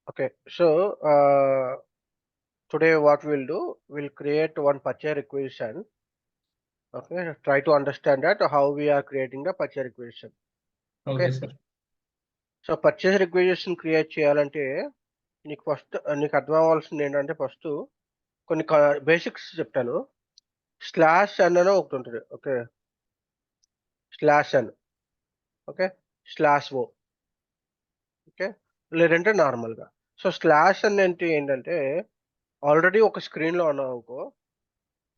Okay, so today what we'll do, we'll create one purchase requisition. Okay, try to understand that how we are creating the purchase requisition. Okay, sir. So purchase requisition create చేయాలంటే నీకు అర్థం అవ్వాల్సింది ఏంటంటే first కొన్ని basics చెప్తాను. Slash N అని ఒకటి ఉంటుంది. Okay, slash N, okay, slash O, okay, లేదంటే నార్మల్గా. సో స్లాష్ ఎన్ అంటే ఏంటంటే ఆల్రెడీ ఒక స్క్రీన్లో ఉన్నావు అనుకో.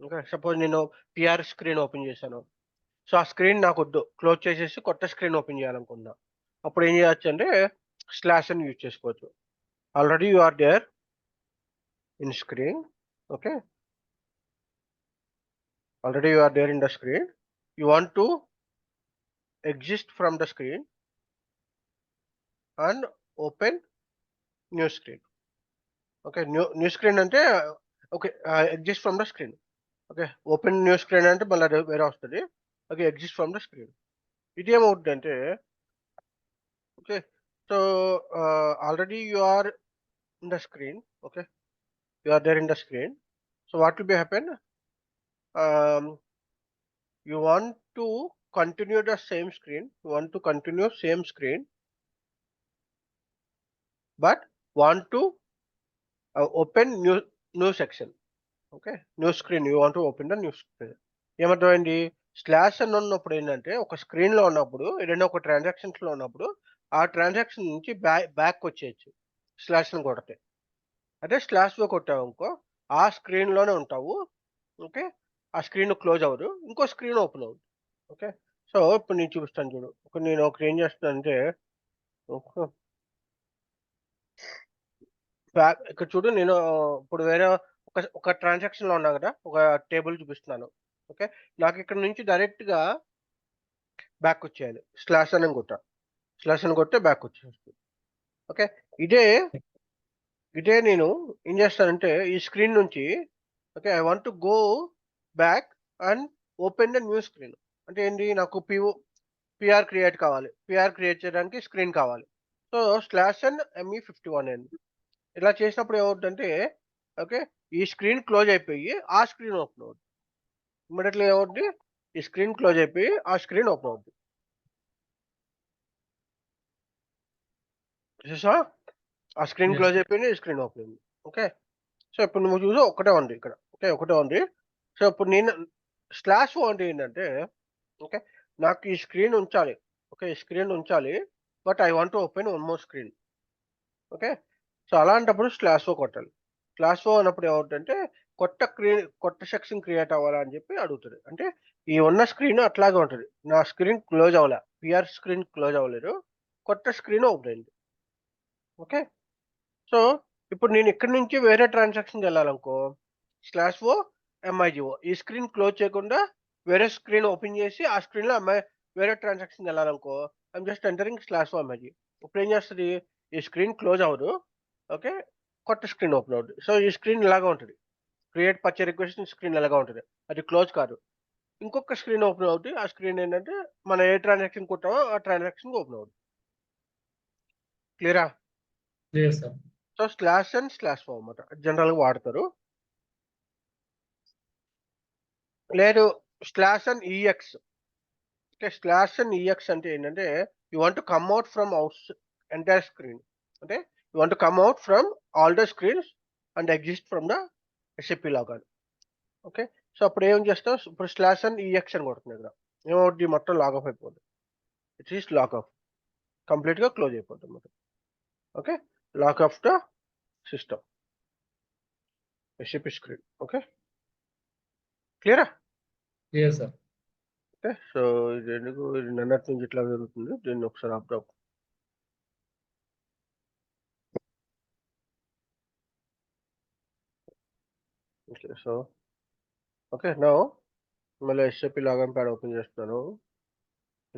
ఓకే, సపోజ్ నేను పిఆర్ స్క్రీన్ ఓపెన్ చేశాను. సో ఆ స్క్రీన్ నాకు వద్దు, క్లోజ్ చేసేసి కొత్త స్క్రీన్ ఓపెన్ చేయాలనుకున్నా. అప్పుడు ఏం చేయొచ్చు అంటే స్లాష్ అని యూజ్ చేసుకోవచ్చు. Already you are there in screen. Okay, already you are there in the screen. You want to exit from the screen and open new screen. Okay, new screen ante okay, exit from the screen. Okay, open new screen ante malla vera vastadi. Okay, exit from the screen. Idi em avudante. Okay, so already you are in the screen. Okay, you are there in the screen. So what will be happen? You want to continue the same screen. You want to continue same screen, but want to open new section. Okay, new screen, you want to open the new screen. ఏమర్థమైంది? Slash అని ఉన్నప్పుడు ఏంటంటే ఒక స్క్రీన్లో ఉన్నప్పుడు ఏదైనా ఒక ట్రాన్సాక్షన్స్లో ఉన్నప్పుడు ఆ ట్రాన్సాక్షన్ నుంచి బ్యాక్ వచ్చేయచ్చు స్లాష్ అని కొడితే. అదే స్లాష్లో కొట్టావు అనుకో ఆ స్క్రీన్లోనే ఉంటావు. ఓకే, ఆ స్క్రీన్ క్లోజ్ అవ్వదు, ఇంకో స్క్రీన్ ఓపెన్ అవుతుంది. ఓకే, సో ఇప్పుడు నేను చూపిస్తాను చూడు. నేను ఒకటి ఏం చేస్తానంటే ఇక్కడ చూడు, నేను ఇప్పుడు వేరే ఒక ట్రాన్సాక్షన్లో ఉన్నా కదా, ఒక టేబుల్ చూపిస్తున్నాను. ఓకే, నాకు ఇక్కడ నుంచి డైరెక్ట్గా బ్యాక్ వచ్చేయాలి. స్లాష్ అని కొట్టే బ్యాక్ వచ్చేస్తుంది. ఓకే, ఇదే నేను ఏం చేస్తానంటే ఈ స్క్రీన్ నుంచి okay I want to go back and open the new screen. అంటే ఏంటి, నాకు పిఆర్ క్రియేట్ కావాలి. పిఆర్ క్రియేట్ చేయడానికి స్క్రీన్ కావాలి. సో స్లాష్ అండ్ ME51 అండి. ఇలా చేసినప్పుడు ఏమవుతుందంటే ఓకే ఈ స్క్రీన్ క్లోజ్ అయిపోయి ఆ స్క్రీన్ ఓపెన్ అవుతుంది. ఇమ్మీడియట్లీ ఏమవుతుంది, ఈ స్క్రీన్ క్లోజ్ అయిపోయి ఆ స్క్రీన్ ఓపెన్ అవుతుంది. చూసా, ఆ స్క్రీన్ క్లోజ్ అయిపోయింది, ఈ స్క్రీన్ ఓపెన్ అయింది. ఓకే, సో ఇప్పుడు నువ్వు చూసి ఒకటే ఉంది ఇక్కడ. ఓకే, ఒకటే ఉంది. సో ఇప్పుడు నేను స్లాష్ అంటే ఏంటంటే ఓకే నాకు ఈ స్క్రీన్ ఉంచాలి. ఓకే, ఈ స్క్రీన్ ఉంచాలి, but I want to open one more screen. Okay, so అలాంటప్పుడు స్లాష్ కొట్టాలి. స్లాష్ అన్నప్పుడు ఏమవుతుందంటే కొత్త సెక్షన్ క్రియేట్ అవ్వాలా అని చెప్పి అడుగుతుంది. అంటే ఈ ఉన్న స్క్రీన్ అట్లాగే ఉంటుంది. నా స్క్రీన్ క్లోజ్ అవ్వలే, పిఆర్ స్క్రీన్ క్లోజ్ అవ్వలేదు, కొత్త స్క్రీన్ ఓపెన్ అయింది. ఓకే, సో ఇప్పుడు నేను ఇక్కడి నుంచి వేరే ట్రాన్సాక్షన్కి వెళ్ళాలనుకో స్లాష్ MIGO ఈ స్క్రీన్ క్లోజ్ చేయకుండా వేరే స్క్రీన్ ఓపెన్ చేసి ఆ స్క్రీన్లో వేరే ట్రాన్సాక్షన్కి వెళ్ళాలనుకో I'm just entering slash MIG. ఇప్పుడు ఏం చేస్తుంది, ఈ స్క్రీన్ క్లోజ్ అవ్వదు. ఓకే, కొత్త స్క్రీన్ ఓపెన్ అవుతుంది. సో ఈ స్క్రీన్ ఇలాగా ఉంటుంది. క్రియేట్ పర్చేస్ రిక్వెస్ట్ స్క్రీన్ ఎలాగా ఉంటుంది, అది క్లోజ్ కాదు, ఇంకొక స్క్రీన్ ఓపెన్ అవుతుంది. ఆ స్క్రీన్ ఏంటంటే మనం ఏ ట్రాన్సాక్షన్ కొట్టామో ఆ ట్రాన్సాక్షన్ ఓపెన్ అవుతుంది. క్లియరా? సో స్లాష్ అండ్ స్లాష్ అన్నమాట జనరల్గా వాడతారు. లేదు slash N EX. Okay, slash N EX అంటే ఏంటంటే you want to come out from entire screen. అంటే you want to come out from all the screens and exist from the SAP logon. Okay, so అప్పుడు ఏం చేస్తాం, ఇప్పుడు slash N EX అని కొడుతుంది ఇక్కడ. ఏమవుతుంది, మొత్తం లాగ్ ఆఫ్ అయిపోతుంది. ఇట్ ఈస్ లాక్ ఆఫ్, కంప్లీట్గా క్లోజ్ అయిపోతుంది మొత్తం. Okay, lock off the system SAP screen. Okay, క్లియరా? సార్. ఓకే, సో ఇది ఎందుకు నిన్నటి నుంచి ఇట్లా జరుగుతుంది, దీన్ని ఒకసారి ఆపుదాం. ఓకే, సో ఓకే నౌ మళ్ళీ SAP లాగిన్ ప్యాడ్ ఓపెన్ చేస్తాను.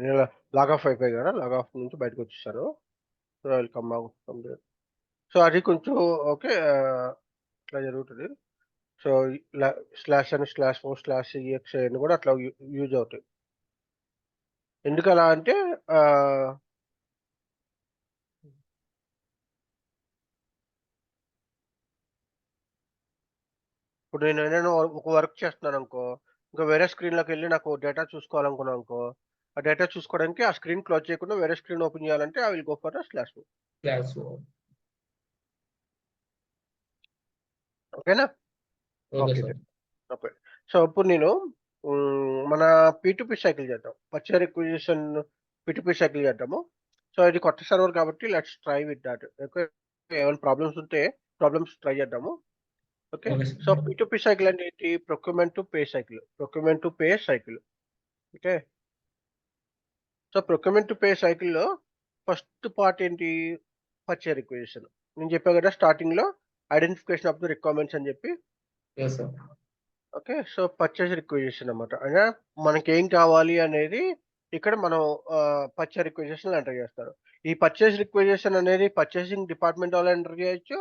నేను లాగ్ ఆఫ్ అయిపోయి కదా, లాగ్ ఆఫ్ నుంచి బయటకు వచ్చేసాను. So I will come out. So అది కొంచెం ఓకే ఇట్లా జరుగుతుంది. సో స్లాష్ అని స్లాష్ EX అన్ని కూడా అట్లా యూజ్ అవుతాయి. ఎందుకలా అంటే ఇప్పుడు నేను ఏదైనా ఒక వర్క్ చేస్తున్నాను అనుకో, ఇంకా వేరే స్క్రీన్‌లోకి వెళ్ళి నాకు డేటా చూసుకోవాలనుకున్నాను అనుకో, ఆ డేటా చూసుకోవడానికి ఆ స్క్రీన్ క్లోజ్ చేయకుండా వేరే స్క్రీన్ ఓపెన్ చేయాలంటే I will go for slash home. Class. ఓకేనా? Okay okay. Sir. Okay. So, ఇప్పుడు నేను మన పీ2పీ సైకిల్ చేద్దాం. పర్చేజ్ రిక్విజిషన్ పీ2పీ సైకిల్ చేద్దాము. సో, ఇది కొత్త సర్వర్ కాబట్టి let's try with that. Okay. ఏమైనా ప్రాబ్లమ్స్ ఉంటే ప్రాబ్లమ్స్ ట్రై చేద్దాము. ఓకే. Okay so, sir. పీ2పీ సైకిల్ అంటే ఏంటి? Procurement to pay cycle. Procurement to pay cycle. Okay. So, procurement to pay సైకిల్‌లో ఫస్ట్ పార్ట్ ఏంటి? Purchase requisition. నేను చెప్పా కదా స్టార్టింగ్‌లో ఐడెంటిఫికేషన్ ఆఫ్ ది రిక్వైర్మెంట్స్ అని చెప్పి. Yes sir. Okay. So, purchase requisition అన్నమాట. అయినా మనకేం కావాలి అనేది ఇక్కడ మనం పర్చేజ్ రిక్విజిషన్‌లో ఎంటర్ చేస్తారు. ఈ పర్చేజ్ రిక్విజిషన్ అనేది పర్చేసింగ్ డిపార్ట్‌మెంట్ వాళ్ళు ఎంటర్ చేయొచ్చు.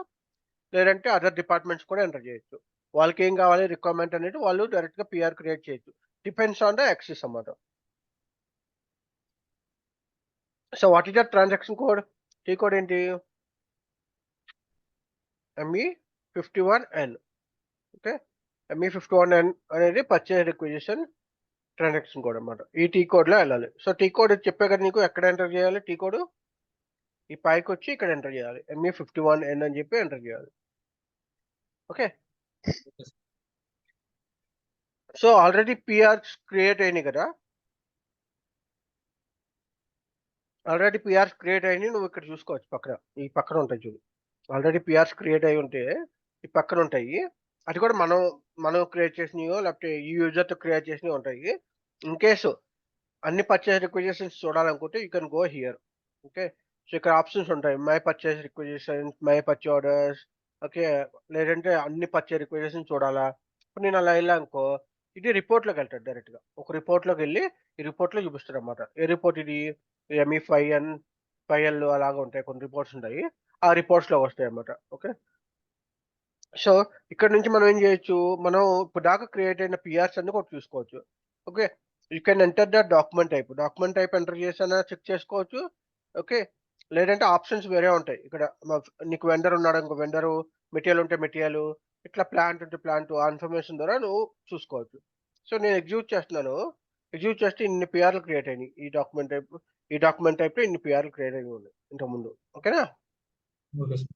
లేదంటే అదర్ డిపార్ట్‌మెంట్స్ కూడా ఎంటర్ చేయొచ్చు. వాళ్ళకేం కావాలి రిక్వైర్మెంట్ అనేది వాళ్ళు డైరెక్ట్‌గా పీఆర్ క్రియేట్ చేయొచ్చు. డిపెండ్స్ ఆన్ ద యాక్సెస్ అన్నమాట. So, what is the transaction code? T code ఏంటి? ME51N. ఓకే. ME51N అనేది పర్చేజ్ రిక్విజిషన్ ట్రాన్సాక్షన్ కోడ్ అన్నమాట. ఈ టీ కోడ్‌లో ఎళ్ళాలి. సో, టీ కోడ్ చెప్పా కదా నీకు ఎక్కడ ఎంటర్ చేయాలి టీ కోడ్? ఈ పైకొచ్చి ఇక్కడ ఎంటర్ చేయాలి. ME51N అని చెప్పి ఎంటర్ చేయాలి. Okay. Okay sir. So, already PRs create అయినాయి కదా! ఆల్రెడీ పీఆర్స్ క్రియేట్ అయినయి నువ్వు ఇక్కడ చూసుకోవచ్చు పక్కన. ఈ పక్కన ఉంటాయి చూడు. ఆల్రెడీ పీఆర్స్ క్రియేట్ అయ్యి ఉంటే ఈ పక్కన ఉంటాయి. అది కూడా మనం క్రియేట్ చేసినయో లేకపోతే ఈ యూజర్‌తో క్రియేట్ చేసినయి ఉంటాయి. ఇన్ కేస్ అన్ని పర్చేజ్ రిక్విజిషన్స్ చూడాలనుకుంటే you can go here. Okay. So, ఇక్కడ ఆప్షన్స్ ఉంటాయి. My purchase requisitions, my purchase orders. Okay. లేదంటే అన్ని పర్చేజ్ రిక్విజిషన్స్ చూడాలా? ఇప్పుడు నేను అలా ఎళ్ళాననుకో, ఇది రిపోర్ట్‌లోకెళ్తాడు డైరెక్ట్‌గా. ఒక రిపోర్ట్‌లోకెళ్ళి ఈ రిపోర్ట్‌లో చూపిస్తాడన్నమాట. ఏ రిపోర్ట్ ఇది? ME5N, 5L అలాగా ఉంటాయి. కొన్ని రిపోర్ట్స్ ఉంటాయి. ఆ రిపోర్ట్స్‌లో వస్తాయన్నమాట. ఓకే. సో, ఇక్కడ నుంచి మనం ఏం చేయొచ్చు, మనం ఇప్పటిదాకా క్రియేట్ అయిన పీఆర్స్ అన్ని కూడా చూసుకోవచ్చు. Okay. You can enter the document type. Document type enter చేసానా చెక్ చేసుకోవచ్చు. ఓకే. లేదంటే ఆప్షన్స్ వేరే ఉంటాయి. ఇక్కడ నీకు వెండర్ ఉన్నాడనుకో వెండరు, మెటీరియల్ ఉంటే మెటీరియల్, ఇట్లా ప్లాంట్ ఉంటే ప్లాంట్ ఆ ఇన్ఫర్మేషన్ ద్వారా నువ్వు చూసుకోవచ్చు. సో, నేను ఎగ్జిక్యూట్ చేస్తున్నాను. ఎగ్జిక్యూట్ చేస్తే ఇన్ని పీఆర్‌లు క్రియేట్ అయినాయి. ఈ డాక్యుమెంట్ టైప్‌లో ఇన్ని పీఆర్‌లు క్రియేట్ అయ్యి ఉన్నాయి ఇంతకుముందు. ఓకేనా? Okay sir.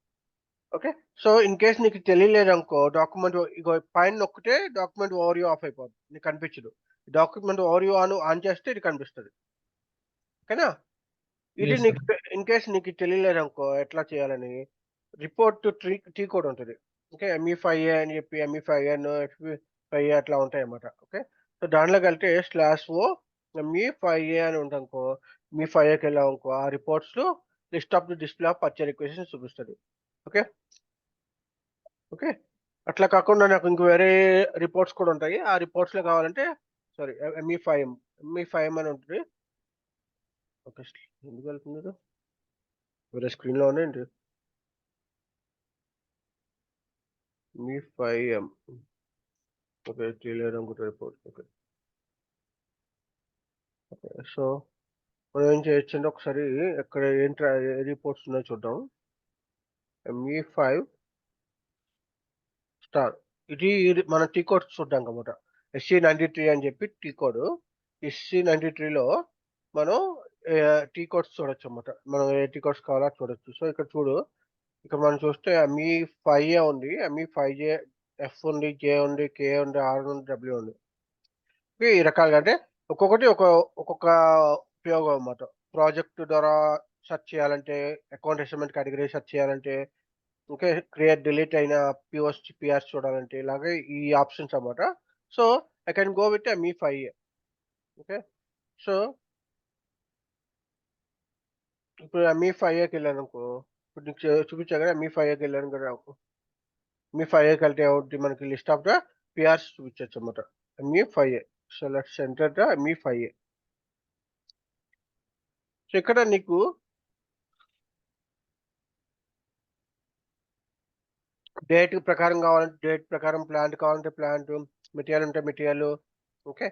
Okay. So, in case నీకు తెలియలేదనుకో డాక్యుమెంట్ ఇగో పైన నొక్కితే డాక్యుమెంట్ ఓవర్‌వ్యూ ఆఫ్ అయిపోద్ది. నీకు కనిపించదు. డాక్యుమెంట్ ఓవర్‌వ్యూ ఆన్ చేస్తే ఇది కనిపిస్తది. ఓకేనా? ఇది ఎస్ నీకు సార్. ఇన్ కేస్ నీకు తెలియలేదనుకో ఎట్లా చేయాలని రిపోర్ట్ టీ కోడ్ ఉంటది. ఓకే. ME5A అని చెప్పి ME5N, FE5A అట్లా ఉంటాయన్నమాట. ఓకే. సో, దాంట్లోకెళ్తే /o ME5A అని ఉందనుకో, ME5Aకెళ్ళామనుకో ఆ రిపోర్ట్స్‌లో list of the display of purchase requisitions చూపిస్తది. ఓకే. ఓకే. అట్లా కాకుండా నాకు ఇంక వేరే రిపోర్ట్స్ కూడా ఉంటాయి. ఆ రిపోర్ట్స్‌లో కావాలంటే సారీ ME5M. ME5M అని ఉంటది. ఓకే. ఎందుకెళ్తుందిది? వేరే స్క్రీన్‌లో ఉందా ఏంటి? ME5M. ఓకే. తెలియదనుకుంటా రిపోర్ట్. ఓకే. ఓకే. సో, మనం ఏం చేయొచ్చంటే ఒకసారి ఎక్కడ ఏ రిపోర్ట్స్ ఉన్నాయో చూద్దాం. ME5 star. ఇది మన టీ కోడ్ చూడ్డానికన్నమాట. SC93 అని చెప్పి టీ కోడ్. SC93లో మనం టీ కోడ్స్ చూడొచ్చన్నమాట. మనం ఏ టీ కోడ్స్ కావాలో అది చూడొచ్చు. సో, ఇక్కడ చూడు. ఇక్కడ మనం చూస్తే ME5A ఉంది. ME5J, F ఉంది, J ఉంది, K ఉంది, R ఉంది, W ఉంది. ఈ రకాలుగా అంటే ఒక్కొక్కటి ఒక్కొక్క ఉపయోగం అన్నమాట. ప్రాజెక్ట్ ద్వారా సెర్చ్ చేయాలంటే, అకౌంట్ అసైన్‌మెంట్ కేటగరీ సెర్చ్ చేయాలంటే, ఓకే. డిలీట్ అయిన పీఆర్స్ చూడాలంటే ఇలాగే ఈ ఆప్షన్స్ అన్నమాట. So, I can go with ME5A. Okay. So, ఇప్పుడు ME5Aకెళ్ళాననుకో, ఇప్పుడు నీకు చూపించా కదా! ME5Aకెళ్ళాను కదా! ME5Aకెళ్తే ఏమవుద్ది మనకి లిస్ట్ ఆఫ్ ద పీఆర్స్ చూపించొచ్చన్నమాట. ME5A. So, let's enter the ME5A. So, ఇక్కడ నీకు డేట్ ప్రకారం కావాలంటే డేట్ ప్రకారం, ప్లాంట్ కావాలంటే ప్లాంట్, మెటీరియల్ ఉంటే మెటీరియల్. ఓకే.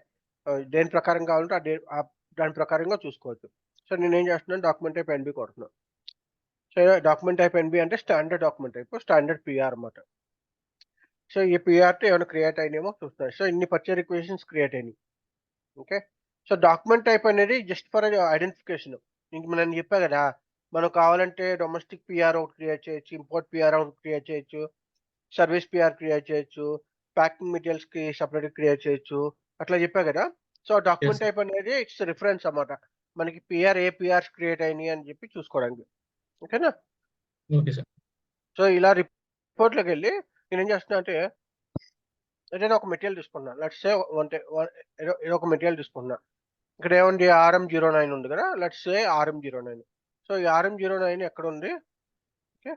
దేని ప్రకారం కావాలంటే ఆ దాని ప్రకారంగా చూసుకోవచ్చు. సో నేనేం చేస్తున్నాను, డాక్యుమెంట్ టైప్ ఎన్బి కొడుతున్నాను. సో డాక్యుమెంట్ టైప్ ఎన్బి అంటే standard document type, standard PR అన్నమాట. సో ఈ పిఆర్‌తో ఏమైనా క్రియేట్ అయినాయేమో చూస్తారు. సో ఇన్ని పర్చేజ్ రిక్వెషన్స్ క్రియేట్ అయినాయి. ఓకే. సో డాక్యుమెంట్ టైప్ అనేది జస్ట్ ఫర్ ఐడెంటిఫికేషన్. ఇంక నేను చెప్పా కదా! మనం కావాలంటే డొమెస్టిక్ పిఆర్ ఒకటి క్రియేట్ చేయొచ్చు, ఇంపోర్ట్ పిఆర్ ఒకటి క్రియేట్ చేయొచ్చు, సర్వీస్ పిఆర్ క్రియేట్ చేయొచ్చు, ప్యాకింగ్ మెటీరియల్స్‌కి సెపరేట్‌గా క్రియేట్ చేయొచ్చు. అట్లా చెప్పా కదా! So Yes, document sir. Type అనేది ఇట్స్ రిఫరెన్స్ అన్నమాట. మనకి పిఆర్ ఏ పిఆర్స్ క్రియేట్ అయినాయి అని చెప్పి చూసుకోవడానికి. ఓకేనా? Okay, sir. సో ఇలా రిపోర్ట్‌లోకెళ్ళి నేనేం చేస్తున్నా అంటే ఏదైనా ఒక మెటీరియల్ తీసుకున్నా. లెట్స్ సే అంటే ఏదో ఒక మెటీరియల్ తీసుకున్నా. ఇక్కడ ఏముంది RM09 ఉంది కదా! Let's say RM09. సో ఈ RM09 ఎక్కడుంది? ఓకే.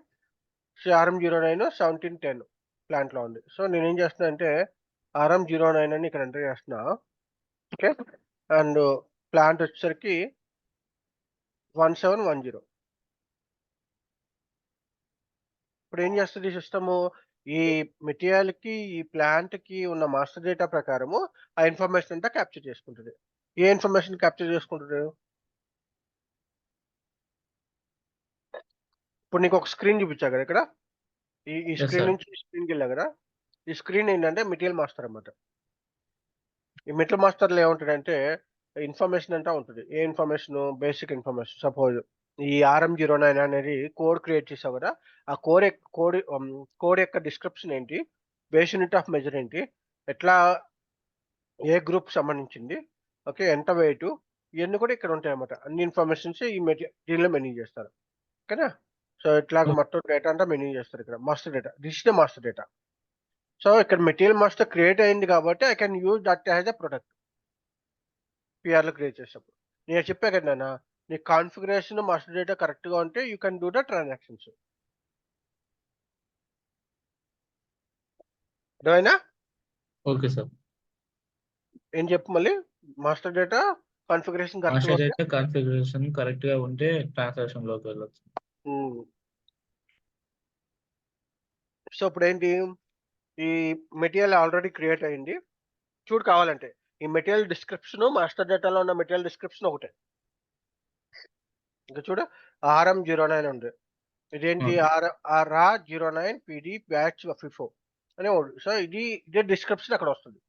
సో RM09 1710 ప్లాంట్‌లో ఉంది. సో నేనేం చేస్తున్నానంటే RM09 అని ఇక్కడ ఎంటర్ చేస్తున్నా. ఓకే. అండ్ ప్లాంట్ వచ్చేసరికి 1710. ఇప్పుడు ఏం చేస్తది సిస్టము, ఈ మెటీరియల్‌కి, ఈ ప్లాంట్‌కి ఉన్న మాస్టర్ డేటా ప్రకారము ఆ ఇన్ఫర్మేషన్ అంతా క్యాప్చర్ చేసుకుంటది. ఏ ఇన్ఫర్మేషన్ క్యాప్చర్ చేసుకుంటది? ఇప్పుడు నీకొక స్క్రీన్ చూపించా కదా ఇక్కడ. ఈ Yes, స్క్రీన్ sir. నుంచి ఈ స్క్రీన్‌కెళ్ళా కదా! ఈ స్క్రీన్ ఏంటంటే మెటీరియల్ మాస్టర్ అన్నమాట. ఈ మెటీరియల్ మాస్టర్‌లో ఏముంటదంటే ఇన్ఫర్మేషన్ అంతా ఉంటది. ఏ ఇన్ఫర్మేషను? Basic information. సపోజ్ ఈ RM09 అనేది కోడ్ క్రియేట్ చేసావు కదా! ఆ కోడ్ యొక్క డిస్క్రిప్షన్ ఏంటి? బేస్ యూనిట్ ఆఫ్ మెజర్ ఏంటి? ఎట్లా ఏ గ్రూప్‌కి సంబంధించింది? ఓకే. ఎంత వెయిటు? ఇయన్నీ కూడా ఇక్కడ ఉంటాయన్నమాట. అన్ని ఇన్ఫర్మేషన్స్ ఈ దీనిలో మెన్షన్ చేస్తారు. ఓకేనా? సో ఇట్లాగ Okay, మొత్తం డేటా అంతా మెన్షన్ చేస్తారు ఇక్కడ. Master data. This is the master data. So ఇక్కడ మెటీరియల్ మాస్టర్ క్రియేట్ అయింది కాబట్టి I can use that as a product. పిఆర్‌లో క్రియేట్ చేసేటప్పుడు. నేను చెప్పా కదా నాన్న, నీ కాన్ఫిగరేషన్ మాస్టర్ డేటా కరెక్ట్‌గా ఉంటే you can do the transactions. అర్థమైందా? okay, sir. ఏం చెప్పు మళ్ళీ? మాస్టర్ డేటా కాన్ఫిగరేషన్ కరెక్ట్‌గా మాస్టర్ ఉంటే డేటా కాన్ఫిగరేషన్ కరెక్ట్‌గా ఉంటే ట్రాన్సాక్షన్‌లోకి వెళ్ళొచ్చు. హ్మ్. సో ఇప్పుడేంటి? ఈ మెటీరియల్ ఆల్రెడీ క్రియేట్ అయింది. చూడు కావాలంటే. ఈ మెటీరియల్ డిస్క్రిప్షన్ మాస్టర్ డేటాలో ఉన్న మెటీరియల్ డిస్క్రిప్షన్ ఒకటే. ఇంక చూడు RM09 ఉంది. ఇదేంటి Okay. RA 09 PD batch FIFO అని సో ఇదే డిస్క్రిప్షన్ అక్కడ వస్తుంది.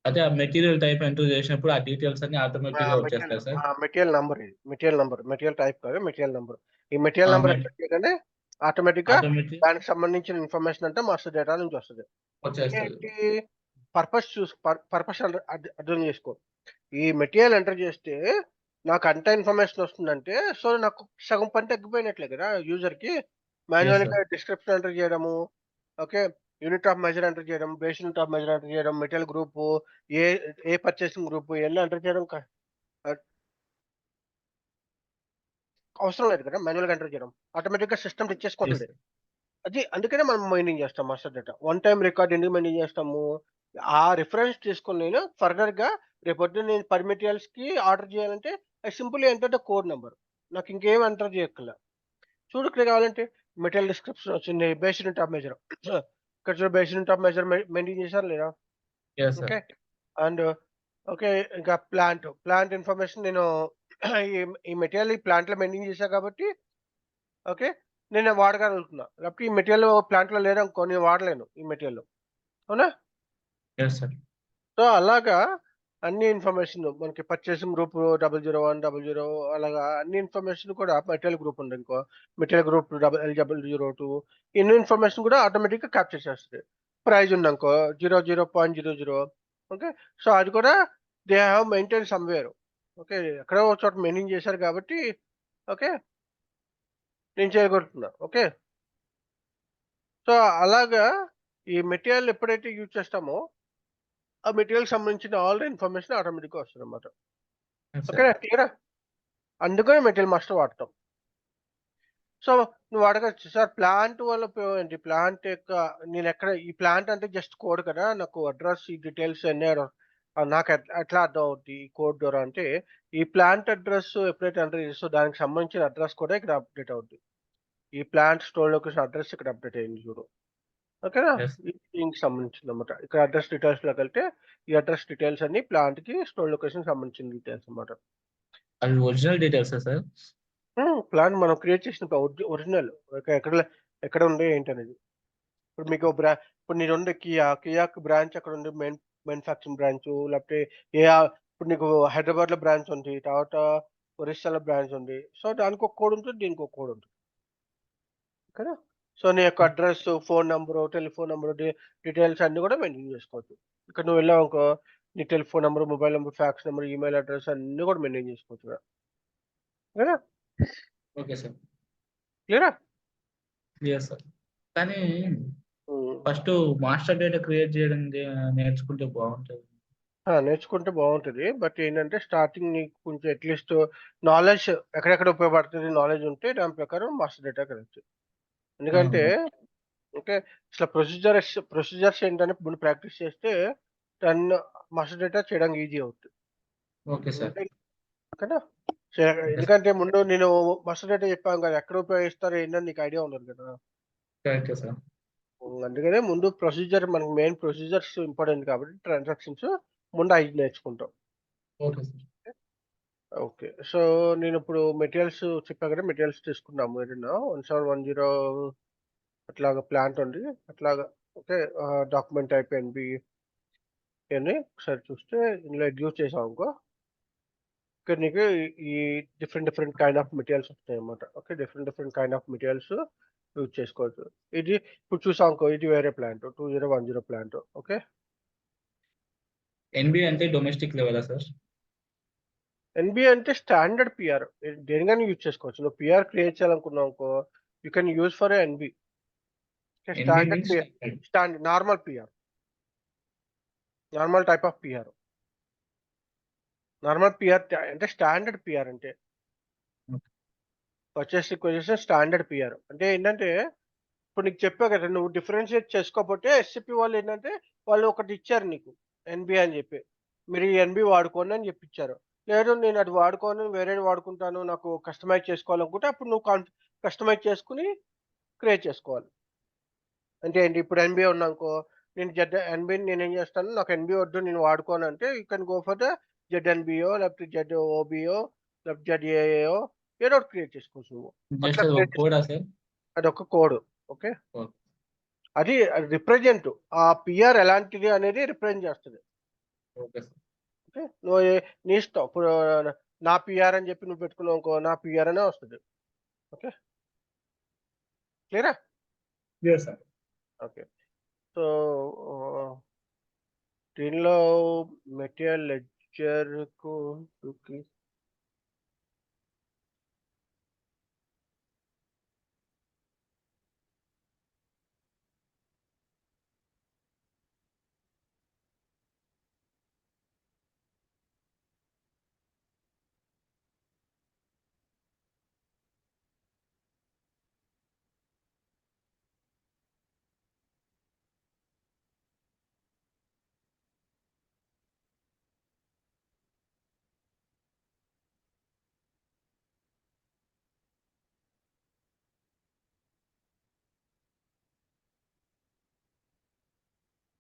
అదే ఆ మెటీరియల్ టైప్ ఎంటర్ చేసినప్పుడు ఆ డీటెయిల్స్ అన్ని ఆటోమేటిక్‌గా వచ్చేస్తాయి సార్? మెటీరియల్ నంబర్ ఇది. Material number. మెటీరియల్ టైప్ కాదు. Material number. ఈ మెటీరియల్ నంబర్ మెట్ ఎంటర్ చేయగానే ఆటోమేటిక్‌గా ఆటోమేటిక్ దానికి సంబంధించిన ఇన్ఫర్మేషన్ అంతా మాస్టర్ డేటా నుంచి వస్తది. వచ్చేస్తది. ఏంటి పర్పస్ అర్థం చేసుకో. ఈ మెటీరియల్ ఎంటర్ చేస్తే నాకు అంత ఇన్ఫర్మేషన్ వస్తుందంటే, సో నాకు సగం పని తగ్గిపోయినట్లే కదా యూజర్‌కి. Yes sir. మాన్యువల్‌గా డిస్క్రిప్షన్ ఎంటర్ చేయడము, okay. Unit of measure enter చేయడం, base unit of measure enter చేయడం, మెటీరియల్ గ్రూపు, ఏ ఏ పర్చేసింగ్ గ్రూపు ఇయన్నీ ఎంటర్ చేయడం ఆహ్, అవసరం లేదు కదా! మాన్యువల్‌గా ఎంటర్ చేయడం. ఆటోమేటిక్‌గా సిస్టమ్ యెస్ తెచ్చేసుకుంటది. సార్. అందుకనే మనం మెయింటైన్ చేస్తాం master data. One time record ఎందుకు మెయింటైన్ చేస్తాము? ఆ రిఫరెన్స్ తీసుకొని నేను ఫర్దర్‌గా రేపొద్దున నేను 10 మెటీరియల్స్‌కి ఆర్డర్ చేయాలంటే I simply enter the code number. నాకు ఇంకేం ఎంటర్ చేయక్కర్ల. చూడు ఇక్కడ కావాలంటే మెటీరియల్ డిస్క్రిప్షన్ వచ్చింది. Base unit of measure. ఇక్కడ చూడు base unit of measure maintain చేశారా లేదా? Yes sir. Okay. And okay. ఇంకా ప్లాంట్ ఇన్ఫర్మేషన్ నేను ఈ ఈ మెటీరియల్ ఈ ప్లాంట్‌లో మెయింటైన్ చేశా కాబట్టి ఓకే. నేను వాడగలుగుతున్నా. లేకపోతే ఈ మెటీరియల్ ప్లాంట్‌లో లేదనుకో నేను వాడలేను ఈ మెటీరియల్. అవునా? Yes sir. సో, అలాగా అన్ని ఇన్ఫర్మేషన్ మనకి పర్చేసింగ్ గ్రూప్ 001, 00 అలాగా అన్ని ఇన్ఫర్మేషన్ కూడా మెటీరియల్ గ్రూప్ ఉందనుకో, మెటీరియల్ గ్రూప్ L0002 ఇన్ని ఇన్ఫర్మేషన్ కూడా ఆటోమేటిక్‌గా క్యాప్చర్ చేస్తది. ప్రైస్ ఉందనుకో 00.00 ఓకే. సో, అది కూడా they have maintain somewhere. Okay. ఎక్కడో ఒక చోట మెయింటైన్ చేశారు కాబట్టి ఓకే. నేను చేయగలుగుతున్నా. ఓకే. సో, అలాగా ఈ మెటీరియల్ ఎప్పుడైతే యూజ్ చేస్తామో ఆ మెటీరియల్‌కి సంబంధించిన ఆల్ ద ఇన్ఫర్మేషన్ ఆటోమేటిక్‌గా వస్తదన్నమాట. Yes sir. ఓకేనా? క్లియరా? అందుకనే మెటీరియల్ మాస్టర్ వాడతాం. సో, నువ్వు అడగొచ్చు సార్ ప్లాంట్ వల్ల ఉపయోగం ఏంటి? ప్లాంట్ యొక్క నేనెక్కడ ఈ ప్లాంట్ అంటే జస్ట్ కోడ్ కదా! నాకు అడ్రెస్ ఈ డీటెయిల్స్ అన్నీ నాకు ఎట్లా అర్థం అవుద్ది ఈ కోడ్ ద్వారా అంటే, ఈ ప్లాంట్ అడ్రెస్ ఎప్పుడైతే ఎంటర్ చేస్తావో దానికి సంబంధించిన అడ్రెస్ కూడా ఇక్కడ అప్డేట్ అవుద్ది. ఈ ప్లాంట్ స్టోర్ లొకేషన్ అడ్రెస్ ఇక్కడ అప్డేట్ అయింది చూడు. ఓకేనా? యెస్. ఇది దీనికి సంబంధించిందన్నమాట. ఇక్కడ అడ్రెస్ డీటెయిల్స్‌లోకెళ్తే ఈ అడ్రెస్ డీటెయిల్స్ అన్నీ ప్లాంట్‌కి స్టోర్ లొకేషన్‌కి సంబంధించిన డీటెయిల్స్ అన్నమాట. అవి ఒరిజినల్ డీటెయిల్సా సార్? ప్లాన్ మనం క్రియేట్ చేసిన ఒరిజినల్ ఎక్కడ ఎక్కడ ఉంది ఏంటనేది. ఇప్పుడు మీకు ఇప్పుడు నీదుండే కియాకి బ్రాంచ్ అక్కడ ఉంది. Manufacturing branch. లేకపోతే ఇప్పుడు నీకు హైదరాబాద్‌లో బ్రాంచ్ ఉంది. తర్వాత ఒరిస్సాలో బ్రాంచ్ ఉంది. సో, దానికొక కోడ్ ఉంటుంది. దీనికొక కోడ్ ఉంటుంది. ఓకేనా? సో, నీ యొక్క address, phone number, telephone number, details అన్నీ కూడా మెయింటైన్ చేసుకోవచ్చు. ఇక్కడ నువ్వు వెళ్ళావనుకో, నీ telephone number, mobile number, fax number, email address అన్నీ కూడా మెయింటైన్ చేసుకోవచ్చు ఇక్కడ. ఓకేనా? Okay sir. క్లియరా? Clear sir. కానీ hmm. First master data create చేయడం నేర్చుకుంటే బాగుంటది. నేర్చుకుంటే బావుంటది. బట్ ఏంటంటే స్టార్టింగ్ నీకు కొంచెం అట్‌లీస్ట్ నాలెడ్జ్ ఎక్కడెక్కడ ఉపయోగపడుతది నాలెడ్జ్ ఉంటే దాని ప్రకారం మాస్టర్ డేటాకి వెళ్ళొచ్చు. ఎందుకంటే ఓకే. అసలు ప్రొసీజర్స్ ఏంటని ముందు ప్రాక్టీస్ చేస్తే దాన్ని మాస్టర్ డేటా చేయడానికి ఈజీ అవుద్ది. Okay sir. అంటే ఓకేనా? So, okay sir. ఎందుకంటే ముందు నేను మాస్టర్ డేటా చెప్పాను కదా! ఎక్కడ ఉపయోగిస్తారు ఏంటని నీకు ఐడియా ఉండదు కదా! కరెక్టే సార్. అందుకనే ముందు మనకు మెయిన్ ప్రొసీజర్స్ ఇంపార్టెంట్ కాబట్టి ట్రాన్సాక్షన్స్ ముందు అయి నేర్చుకుంటాం. Okay sir. ఓకే. సో, నేనిప్పుడు మెటీరియల్స్ చెప్పా కదా! మెటీరియల్స్ తీసుకున్నాము ఏదన్నా 1710 అట్లాగా ప్లాంట్ ఉంది. అట్లాగా ఓకే. డాక్యుమెంట్ టైప్ ఎన్‌బి ఇయన్నీ ఒకసారి చూస్తే ఇందులో ఎగ్జిక్యూట్ చేసామనుకో, ఇక్కడ నీకు ఈ డిఫరెంట్ కైండ్ ఆఫ్ మెటీరియల్స్ వస్తాయన్నమాట. Okay. Different kind of materials use చేసుకోవచ్చు. ఇది ఇప్పుడు చూసామనుకో ఇది వేరే ప్లాంట్ 2010 ప్లాంట్. ఓకే. ఎన్‌బి అంటే డొమెస్టిక్ లెవెలా సార్? ఎన్‌బి అంటే స్టాండర్డ్ పీఆర్. దేనికైనా యూజ్ చేసుకోవచ్చు. నువ్వు పీఆర్ క్రియేట్ చేయాలనుకున్నావనుకో, you can use for NB. NB standard means PR. Standard. Normal PR. Normal type of PR. Normal PR అంటే స్టాండర్డ్ పీఆర్ అంటే. Okay. Purchase requisition standard PR. అంటే ఏంటంటే, ఇప్పుడు నీకు చెప్పా కదా! నువ్వు డిఫరెన్షియేట్ చేసుకోకపోతే ఎస్‌సిపి వాళ్ళేంటంటే, వాళ్ళు ఒకటి ఇచ్చారు నీకు. ఎన్‌బి అని చెప్పి. మీరు ఈ ఎన్‌బి వాడుకోండి అని చెప్పిచ్చారు. లేదు నేను అది వాడుకోను, వేరేది వాడుకుంటాను. నాకు కస్టమైజ్ చేసుకోవాలనుకుంటే అప్పుడు నువ్వు కస్టమైజ్ చేసుకొని క్రియేట్ చేసుకోవాలి. అంటే ఏంటి ఇప్పుడు ఎన్‌బి ఉందనుకో, నేను ఎన్‌బిని నేనేం చేస్తాను, నాకు ఎన్‌బి వద్దు నేను వాడుకోనంటే you can go for the జెడ్ఎన్‌బియో లేకపోతే జెడ్ఓబియో లేకపోతే జెడ్ఏఏఓ ఏదో ఒకటి క్రియేట్ చేసుకోవచ్చు నువ్వు. జస్ట్ అట్లా అది ఒక క్రియేట్ కోడా చేసుకో. సార్? అదొక కోడ్. ఓకే. ఓకే. అది రిప్రజెంట్ ఆ పీఆర్ ఎలాంటిది అనేది రిప్రజెంట్ చేస్తది. Okay sir. ఓకే. నువ్వు నీ ఇష్టం. ఇప్పుడు నా పీఆర్ అని చెప్పి నువ్వు పెట్టుకున్నావనుకో, నా పీఆర్ అనే వస్తది. ఓకే. క్లియరా? Clear sir. ఓకే. సో, ఆహ్, దీనిలో మెటీరియల్ లెడ్జర్‌కు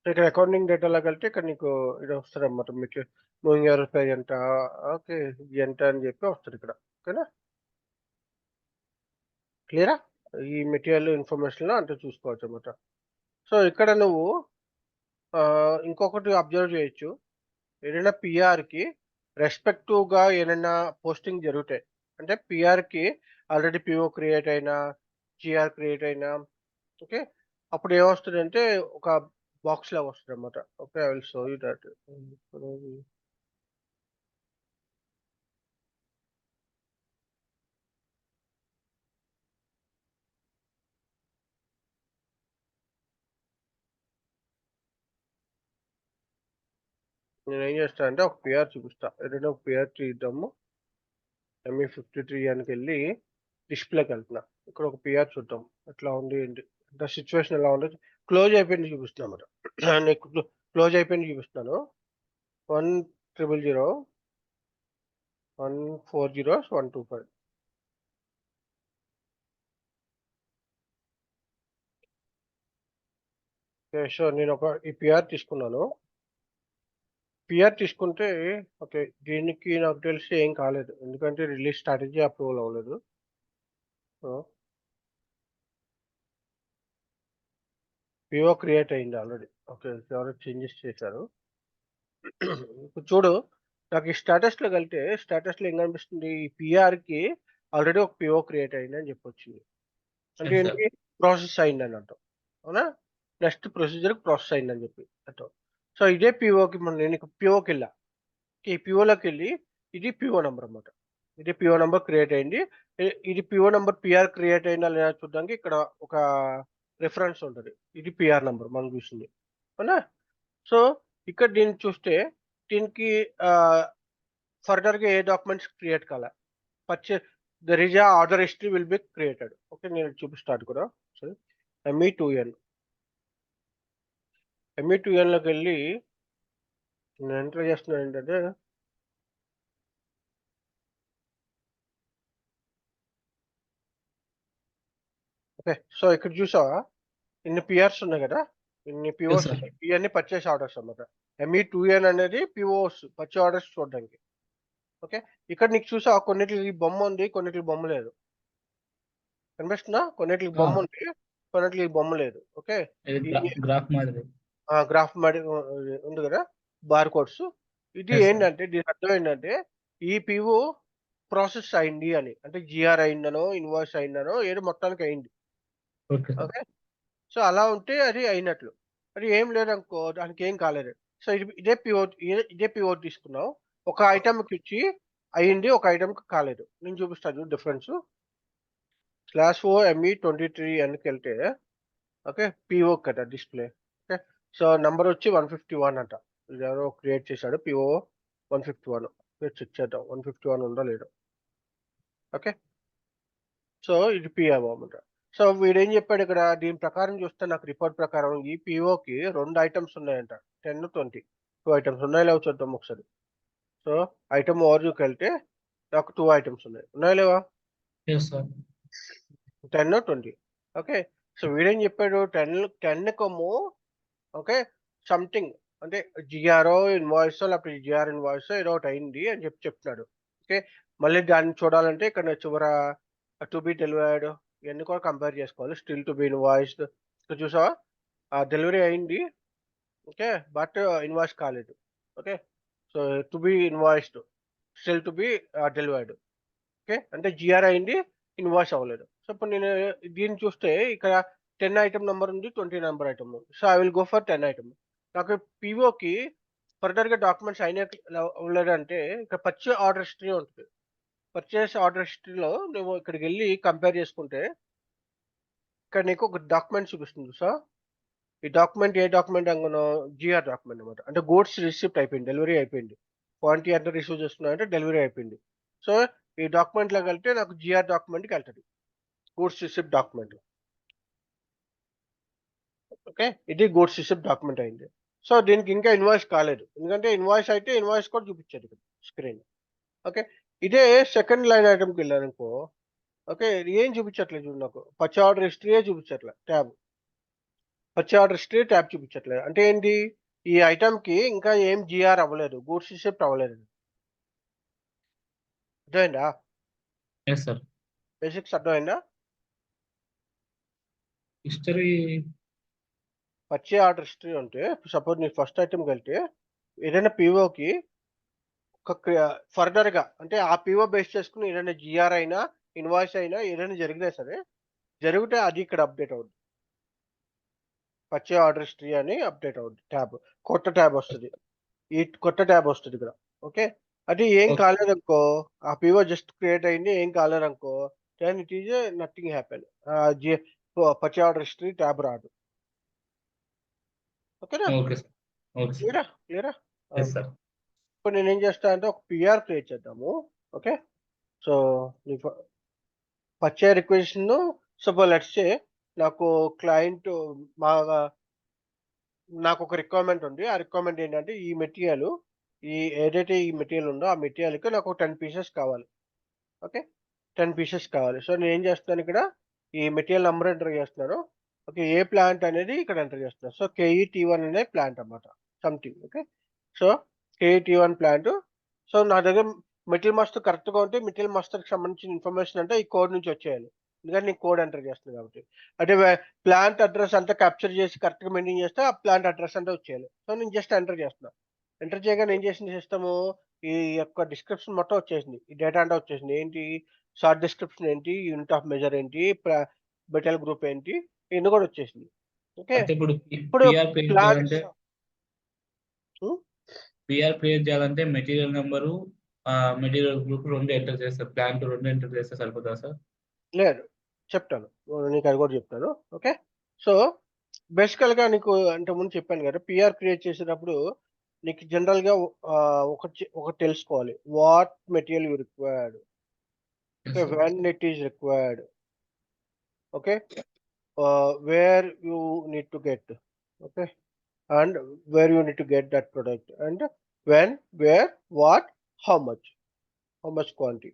ఇక్కడ అకౌంటింగ్ డేటాలోకెళ్తే ఇక్కడ నీకు ఇది వస్తదన్నమాట. మీకు మూవింగ్ యావరేజ్ ప్రైస్ ఎంత, ఓకే. ఎంత అని చెప్పి వస్తదిక్కడ. ఓకేనా? క్లియరా? ఈ మెటీరియల్ ఇన్ఫర్మేషన్‌లో అంతా చూసుకోవచ్చన్నమాట. సో, ఇక్కడ నువ్వు ఇంకొకటి అబ్జర్వ్ చేయొచ్చు. ఏదైనా పీఆర్‌కి రెస్పెక్టివ్‌గా ఏదైనా పోస్టింగ్ జరుగుతాయి. అంటే పీఆర్‌కి ఆల్రెడీ పీఓ క్రియేట్ అయినా, జీఆర్ క్రియేట్ అయినా ఓకే. అప్పుడు ఏమొస్తదంటే ఒక బాక్స్ లాగా వస్తదన్నమాట. Okay. I will show you that. నేనేం చేస్తానంటే ఒక పీఆర్ చూపిస్తా. ఏదైనా ఒక పీఆర్ తీద్దాము. ME53 అనికెళ్ళి డిస్‌ప్లేకెళ్తున్నా. ఇక్కడ ఒక పీఆర్ చూద్దాం. ఎట్లా ఉంది ఏంటి? అంటే సిట్యుయేషన్ ఎలా ఉంది? క్లోజ్ అయిపోయింది చూపిస్తుందన్నమాట. నీకు క్లోజ్ అయిపోయింది చూపిస్తున్నాను. 1000 140 125. ఓకే. సో, ఈ పీఆర్ తీసుకున్నాను. పిఆర్ తీసుకుంటే ఓకే. దీనికి నాకు తెలిసి ఏం కాలేదు. ఎందుకంటే రిలీజ్ స్ట్రాటజీ అప్రూవల్ అవ్వలేదు. సో, పిఓ క్రియేట్ అయింది ఆల్రెడీ. ఓకే. ఎవరో చేంజెస్ చేశారు. ఇప్పుడు చూడు, నాకు ఈ స్టేటస్‌లోకి వెళ్తే స్టేటస్‌లో ఏం కనిపిస్తుంది? ఈ పిఆర్‌కి ఆల్రెడీ ఒక పిఓ క్రియేట్ అయిందని చెప్పొచ్చింది. అంటే ఎస్ సార్. ఏంటి? ప్రాసెస్ అయిందని అర్థం. అవునా? నెక్స్ట్ ప్రొసీజర్ ప్రాసెస్ అయిందని చెప్పి అర్థం. సో, ఇదే పిఓకి నేను పిఓకెళ్ళా. ఈ పిఓలోకెళ్ళి ఇది పిఓ నంబర్ అన్నమాట. ఇది పిఓ నంబర్ క్రియేట్ అయింది. ఇది పిఓ నంబర్ పిఆర్ క్రియేట్ అయిందా లేదా చూడడానికి ఇక్కడ ఒక రిఫరెన్స్ ఉంటది. ఇది పిఆర్ నంబర్ మనం చూసింది. అవునా? సో, ఇక్కడ దీన్ని చూస్తే దీనికి ఫర్దర్‌గా ఏ డాక్యుమెంట్స్ క్రియేట్ కాలా. పర్చే there is a order history will be created. Okay. నేను చూపిస్తా అది కూడా. సో, ఎంఈ2ఎన్. ఎంఈ2ఎన్‌లోకెళ్ళి నేను ఎంటర్ చేస్తున్నాను ఏంటంటే ఓకే. సో, ఇక్కడ చూసావా? ఇన్ని పిఆర్స్ ఉన్నాయి గదా! ఇన్ని ఎస్ పిఓస్ సార్. ఉన్నాయి. ఇయన్నీ పర్చేస్ ఆర్డర్స్ అన్నమాట. ఎంఈ2ఎన్ అనేది పిఓస్ పర్చేస్ ఆర్డర్స్ చూడడానికి. ఓకే. ఇక్కడ నీకు చూసావా కొన్నిట్లికి బొమ్మ ఉంది. కొన్నిట్లికి బొమ్మ లేదు. కనిపిస్తుందా? కొన్నిట్లికి ఆ! బొమ్మ ఉంది. కొన్నిట్లికి బొమ్మ లేదు. ఓకే. ఇది ఈ గ్రాఫ్ మాదిరి. గ్రాఫ్ మాడి ఉంది గదా! Bar codes. ఇది ఎస్ సార్. ఏంటంటే దీని అర్థం ఏంటంటే ఈ పిఓ ప్రాసెస్ అయింది అని. అంటే జీఆర్ అయిందనో, ఇన్వాయిస్ అయిందనో ఏదో మొత్తానికి అయింది. Okay sir. ఓకే. సో, అలా ఉంటే అది అయినట్లు. మరి ఏం లేదనుకో దానికేం కాలేదు. సో, ఇదే పివోట్ తీసుకున్నాం. ఒక ఐటెమ్‌కిచ్చి అయింది. ఒక ఐటెమ్‌కి కాలేదు. నేను చూపిస్తాను చూడు డిఫరెన్సు. /o ME23 ఎన్‌కెళ్తే ఓకే. పిఓ కదా డిస్‌ప్లే. ఓకే. సో, నంబరొచ్చి 151 అంట. ఇదెవరో క్రియేట్ చేశాడు. పిఓ 151. చెక్ చేద్దాం. 151 ఉందో లేదో. ఓకే. సో, ఇది పిఓ అన్నమాట. సో, వీడేం చెప్పాడిక్కడ దీని ప్రకారం చూస్తే నాకు రిపోర్ట్ ప్రకారం ఈ పిఓకి 2 ఐటెమ్స్ ఉన్నాయంట. 10, 20. 2 ఐటెమ్స్ ఉన్నాయో లేవో చూద్దాం ఒకసారి. సో, ఐటెమ్ ఓవర్‌వ్యూకెళ్తే నాకు 2 ఐటెమ్స్ ఉన్నాయి. ఉన్నాయా లేవా? Yes sir. 10, 20. ఓకే. సో, వీడేం చెప్పాడు 10కేమో ఓకే. సంథింగ్ అంటే జీఆరో, ఇన్వాయిసో లేకపోతే జీఆర్ ఇన్వాయిసో ఏదో ఒకటి అయింది అని చెప్తున్నాడు. ఓకే. మళ్ళీ దాన్ని చూడాలంటే ఇక్కడ చివర టు బి డెలివర్డ్ ఇయన్నీ కూడా కంపేర్ చేసుకోవాలి. స్టిల్ టు బి ఇన్వాయిస్డ్ ఇక్కడ చూసావా? డెలివరీ అయింది. ఓకే. బట్ ఇన్వాయిస్ కాలేదు. Okay. So, to be invoiced, still to be delivered. Okay. అంటే జీఆర్ అయింది. ఇన్వాయిస్ అవ్వలేదు. సో, ఇప్పుడు నేను దీన్ని చూస్తే ఇక్కడ 10 ఐటెమ్ నంబర్ ఉంది. 20 నంబర్ ఐటెమ్ ఉంది. So, I will go for 10 item. నాకు పీఓకి ఫర్దర్‌గా డాక్యుమెంట్స్ అవ్వలేదంటే ఇక్కడ పర్చేస్ ఆర్డర్ హిస్టరీ ఉంటది. పర్చేస్ ఆర్డర్ హిస్టరీలో నువ్వు ఇక్కడికెళ్ళి కంపేర్ చేసుకుంటే ఇక్కడ నీకు ఒక డాక్యుమెంట్ చూపిస్తుంది చూసావా? ఈ డాక్యుమెంట్ ఏ డాక్యుమెంట్ అనుకున్నావు? జీఆర్ డాక్యుమెంట్ అన్నమాట. అంటే గూడ్స్ రిసిప్ట్ అయిపోయింది. డెలివరీ అయిపోయింది. క్వాంటిటీ ఎంత రిసీవ్ చేసుకున్నావంటే డెలివరీ అయిపోయింది. సో, ఈ డాక్యుమెంట్‌లోకెళ్తే నాకు జీఆర్ డాక్యుమెంట్‌కెళ్తది. Goods receipt document. ఓకే. ఇది గూడ్స్ రిసిప్ట్ డాక్యుమెంట్ అయింది. సో, దీనికి ఇంకా ఇన్వాయిస్ కాలేదు. ఎందుకంటే ఇన్వాయిస్ అయితే ఇన్వాయిస్ కూడా చూపించేది ఇక్కడ స్క్రీన్. ఓకే. ఇదే సెకండ్ లైన్ ఐటెమ్‌కెళ్ళాననుకో ఓకే. ఇది ఏం చూపించట్లేదు చూడు నాకు. పర్చేస్ ఆర్డర్ హిస్టరీయే చూపించట్లే tab. Purchase order history tab చూపించట్లేదు. అంటే ఏంటి? ఈ ఐటెమ్‌కి ఇంకా ఏం జీఆర్ అవ్వలేదు. గూడ్స్ రిసిప్ట్ అవ్వలేదు. అర్థమైందా? Yes sir. బేసిక్స్ అర్థమైందా? హిస్టరీ. పర్చేస్ ఆర్డర్ హిస్టరీ అంటే సపోజ్ నీ ఫస్ట్ ఐటెమ్‌కెళ్తే ఏదైనా పీఓకి ఒక ఫర్దర్‌గా అంటే ఆ పీఓ బేస్ చేసుకొని ఏదైనా జీఆర్ అయినా, ఇన్వాయిస్ అయినా ఏదైనా జరిగినా సరే, జరిగితే అది ఇక్కడ అప్డేట్ అవుద్ది. పర్చేస్ ఆర్డర్ హిస్టరీ అని అప్డేట్ అవుద్ది ట్యాబ్. కొత్త ట్యాబ్ వస్తది. ఈ కొత్త ట్యాబ్ వస్తది ఇక్కడ. ఓకే. అది ఏం ఓకే. కాలేదనుకో, ఆ పీఓ జస్ట్ క్రియేట్ అయింది. ఏం కాలేదనుకో, then it is nothing happen. Purchase order history tab రాదు. ఓకేనా? Okay sir. Okay sir. క్లియరా? క్లియరా? Yes sir. ఇప్పుడు నేనేం చేస్తా అంటే ఒక పిఆర్ క్రియేట్ చేద్దాము. ఓకే. సో, నీ purchase requisition suppose let's say నాకు క్లయింట్ మా నాకొక రిక్వైర్మెంట్ ఉంది. ఆ రిక్వైర్మెంట్ ఏంటంటే ఈ మెటీరియల్ ఏదైతే ఈ మెటీరియల్ ఉందో ఆ మెటీరియల్‌కి నాకు 10 పీసెస్ కావాలి. ఓకే. 10 పీసెస్ కావాలి. సో, నేనేం చేస్తున్నాను ఇక్కడ ఈ మెటీరియల్ నంబర్ ఎంటర్ చేస్తున్నాను. ఓకే. ఏ ప్లాంట్ అనేది ఇక్కడ ఎంటర్ చేస్తున్నాను. సో, KE-T1 అనే ప్లాంట్ అన్నమాట. Something okay. So, KT1 plant. So నా దగ్గర మెటీరియల్ మాస్టర్ కరెక్ట్గా ఉంటే మెటీరియల్ మాస్టర్కి సంబంధించిన ఇన్ఫర్మేషన్ అంటే ఈ కోడ్ నుంచి వచ్చేయాలి, ఎందుకంటే నేను కోడ్ ఎంటర్ చేస్తున్నాను కాబట్టి. అంటే ప్లాంట్ అడ్రస్ అంతా క్యాప్చర్ చేసి కరెక్ట్గా మెయింటైన్ చేస్తే ఆ ప్లాంట్ అడ్రస్ అంతా వచ్చేయాలి. సో నేను జస్ట్ ఎంటర్ చేస్తున్నాను. ఎంటర్ చేయగానే ఏం చేసింది సిస్టము, ఈ యొక్క డిస్క్రిప్షన్ మొత్తం వచ్చేసింది, ఈ డేటా అంతా వచ్చేసింది. ఏంటి షార్ట్ డిస్క్రిప్షన్ ఏంటి, యూనిట్ ఆఫ్ మెజర్ ఏంటి, మెటల్ గ్రూప్ ఏంటి, ఇవన్నీ కూడా వచ్చేసింది. ఓకే, అంటే ఇప్పుడు ఇప్పుడు పిఆర్ క్రియేట్ ప్లాంట్స్ చేయాలంటే పిఆర్ క్రియేట్ చేయాలంటే material number material group 2 enter చేస్తారు, ప్లాంట్ 2 ఎంటర్ చేస్తే సరిపోతుందా సార్? లేదు, చెప్తాను నీకు, అది కూడా చెప్తాను. ఓకే, సో బేసికల్గా నీకు అంటే ముందు చెప్పాను కదా, పిఆర్ క్రియేట్ చేసేటప్పుడు నీకు జనరల్గా ఒకటి తెలుసుకోవాలి, what material you required, okay, when it is required, okay, where you need to get, okay, and where you need to get that product, and when, where, what, how much quantity.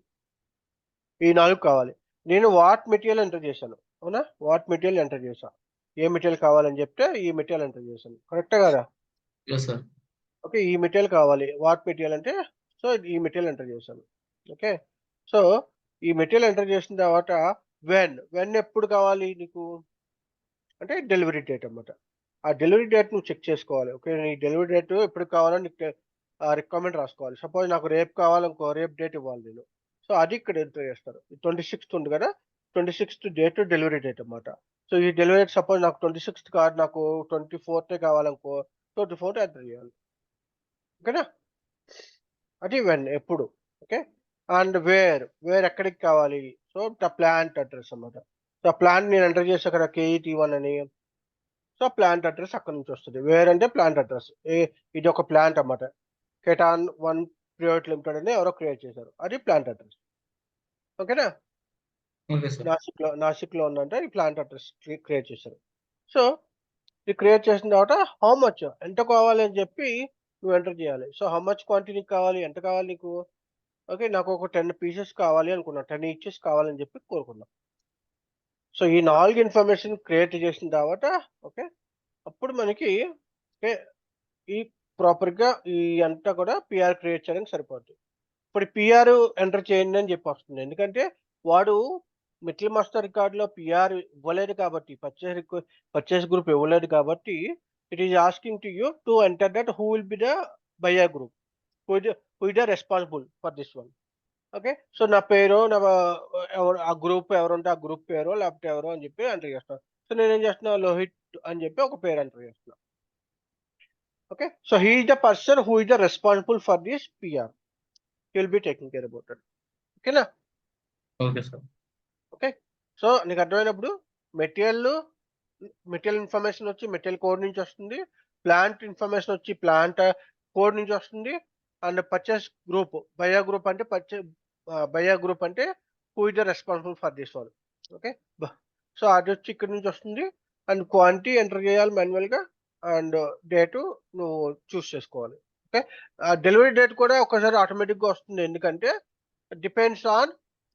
ఈ 4 కావాలి. నేను what material enter చేశాను, అవునా, what material enter చేశాను, ఏ material కావాలని చెప్తే ఈ material enter చేశాను, కరెక్టే కదా. Yes, sir. ఓకే, ఈ మెటీరియల్ కావాలి, వాట్ మెటీరియల్ అంటే, సో ఈ మెటీరియల్ ఎంటర్ చేశాను. ఓకే, సో ఈ మెటీరియల్ ఎంటర్ చేసిన తర్వాత వెన్ ఎప్పుడు కావాలి నీకు అంటే డెలివరీ డేట్ అన్నమాట. ఆ డెలివరీ డేట్ నువ్వు చెక్ చేసుకోవాలి. ఓకే, నీ డెలివరీ డేట్ ఎప్పుడు కావాలో నీకు రిక్వైర్మెంట్ రాసుకోవాలి. సపోజ్ నాకు రేపు కావాలనుకో, రేపు డేట్ ఇవ్వాలి నేను. సో అది ఇక్కడ ఎంటర్ చేస్తారు. 26th ఉంది కదా, 26th డేట్ డెలివరీ డేట్ అన్నమాట. సో ఈ డెలివరీ డేట్ సపోజ్ నాకు 26th కాదు, నాకు 24th కావాలనుకో, 24th ఎంటర్ చేయాలి. ఓకేనా, అది వెన్ ఎప్పుడు. ఓకే, అండ్ వేర్ ఎక్కడికి కావాలి, సో ద ప్లాంట్ అడ్రస్ అన్నమాట. సో ప్లాంట్ నేను ఎంటర్ చేసి అక్కడ KET1 అని, సో ప్లాంట్ అడ్రస్ అక్కడ నుంచి వస్తుంది. వేర్ అంటే ప్లాంట్ అడ్రస్, ఇది ఒక ప్లాంట్ అన్నమాట, కెటాన్ 1 ప్రైవేట్ లిమిటెడ్ అని ఎవరో క్రియేట్ చేశారు, అది ప్లాంట్ అడ్రస్. ఓకేనా, Okay, sir. నాసిక్లో ఉందంటే ఈ ప్లాంట్ అడ్రస్ క్రియేట్ చేశారు. సో ఇది క్రియేట్ చేసిన తర్వాత హౌ మచ్ ఎంత కావాలి అని చెప్పి నువ్వు ఎంటర్ చేయాలి. సో హౌ మచ్ క్వాంటిటీ కావాలి, ఎంత కావాలి నీకు. ఓకే, నాకు ఒక 10 పీసెస్ కావాలి అనుకున్నా, 10 ఈచెస్ కావాలని చెప్పి కోరుకున్నా. సో ఈ 4 ఇన్ఫర్మేషన్ క్రియేట్ చేసిన తర్వాత, ఓకే, అప్పుడు మనకి ఓకే ఈ ప్రాపర్గా ఈ అంతా కూడా పిఆర్ క్రియేట్ చేయడానికి సరిపోతుంది. ఇప్పుడు పిఆర్ ఎంటర్ చేయండి అని చెప్పి వస్తుంది, ఎందుకంటే వాడు మెటల్ మాస్టర్ రికార్డులో పిఆర్ ఇవ్వలేదు కాబట్టి, పర్చేస్ గ్రూప్ ఇవ్వలేదు కాబట్టి, it is asking to you to enter that who will be the buyer group, who is the responsible for this one. Okay, so నా పేరు, నా ఎవరు ఆ గ్రూప్ ఎవరు ఉంటే ఆ గ్రూప్ పేరు, లేకపోతే ఎవరు అని చెప్పి ఎంటర్ చేస్తాను. సో నేనేం చేస్తున్నా, లోహిత్ అని చెప్పి ఒక పేరు ఎంటర్ చేస్తున్నా. Okay, so he is the person who is the responsible for this PR. He will be taking care about it. ఓకేనా, Okay, sir. ఓకే, సో నీకు అర్థమైనప్పుడు మెటీరియల్ ఇన్ఫర్మేషన్ వచ్చి మెటీరియల్ కోడ్ నుంచి వస్తుంది, ప్లాంట్ ఇన్ఫర్మేషన్ వచ్చి plant code నుంచి వస్తుంది, and purchase group బయా group అంటే బయా group అంటే who is the responsible for this one. Okay, so అది వచ్చి ఇక్కడ నుంచి వస్తుంది, అండ్ క్వాంటిటీ ఎంటర్ చేయాలి మాన్యువల్గా, అండ్ డేటు నువ్వు చూస్ చేసుకోవాలి. ఓకే, డెలివరీ డేట్ కూడా ఒకసారి ఆటోమేటిక్గా వస్తుంది, ఎందుకంటే డిపెండ్స్ ఆన్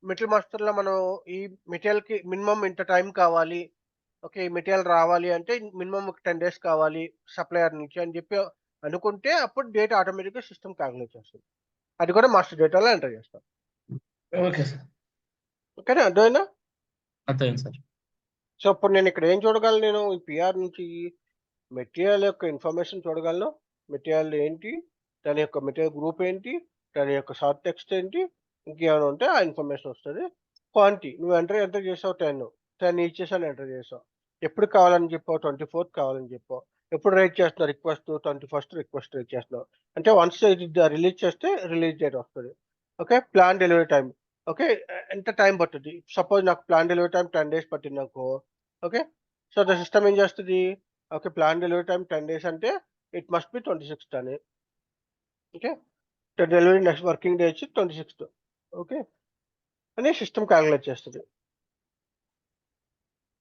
మెటల్ మాస్టర్లో మనం ఈ మెటీరియల్కి మినిమం ఇంత టైం కావాలి, ఓకే, ఈ మెటీరియల్ రావాలి అంటే మినిమం ఒక 10 days కావాలి సప్లయర్ నుంచి అని చెప్పి అనుకుంటే అప్పుడు డేట్ ఆటోమేటిక్గా సిస్టమ్ క్యాల్కులేట్ చేస్తుంది, అది కూడా మాస్టర్ డేటాలో ఎంటర్ చేస్తాం. Okay, sir. ఓకేనా, అర్థమైనా. అర్థమైంది సార్. సో ఇప్పుడు నేను ఇక్కడ ఏం చూడగలను, నేను ఈ పిఆర్ నుంచి మెటీరియల్ యొక్క ఇన్ఫర్మేషన్ చూడగలను, మెటీరియల్ ఏంటి, దాని యొక్క మెటీరియల్ గ్రూప్ ఏంటి, దాని యొక్క షార్ట్ టెక్స్ట్ ఏంటి, ఇంకేమైనా ఉంటే ఆ ఇన్ఫర్మేషన్ వస్తుంది. క్వాంటిటీ నువ్వు ఎంటర్ చేసావు 10 ఈచెస్ అని ఎంటర్ చేసావు, ఎప్పుడు కావాలని చెప్పావు, 24th కావాలని చెప్పావు, ఎప్పుడు రైట్ చేస్తున్నావు రిక్వెస్ట్, 21st రిక్వెస్ట్ రైట్ చేస్తున్నావు, అంటే వన్స్ ఇది రిలీజ్ చేస్తే రిలీజ్ డేట్ వస్తుంది. Okay, plan delivery time, okay, ఎంత టైం పట్టుద్ది, సపోజ్ నాకు ప్లాన్ డెలివరీ టైం 10 days పట్టింది నాకు. ఓకే, సో ద సిస్టమ్ ఏం చేస్తుంది, okay, plan delivery time 10 days అంటే ఇట్ మస్ట్ బి 26th అని. Okay, delivery next working day వచ్చి 26th, ఓకే అని సిస్టమ్ క్యాల్కులేట్ చేస్తుంది.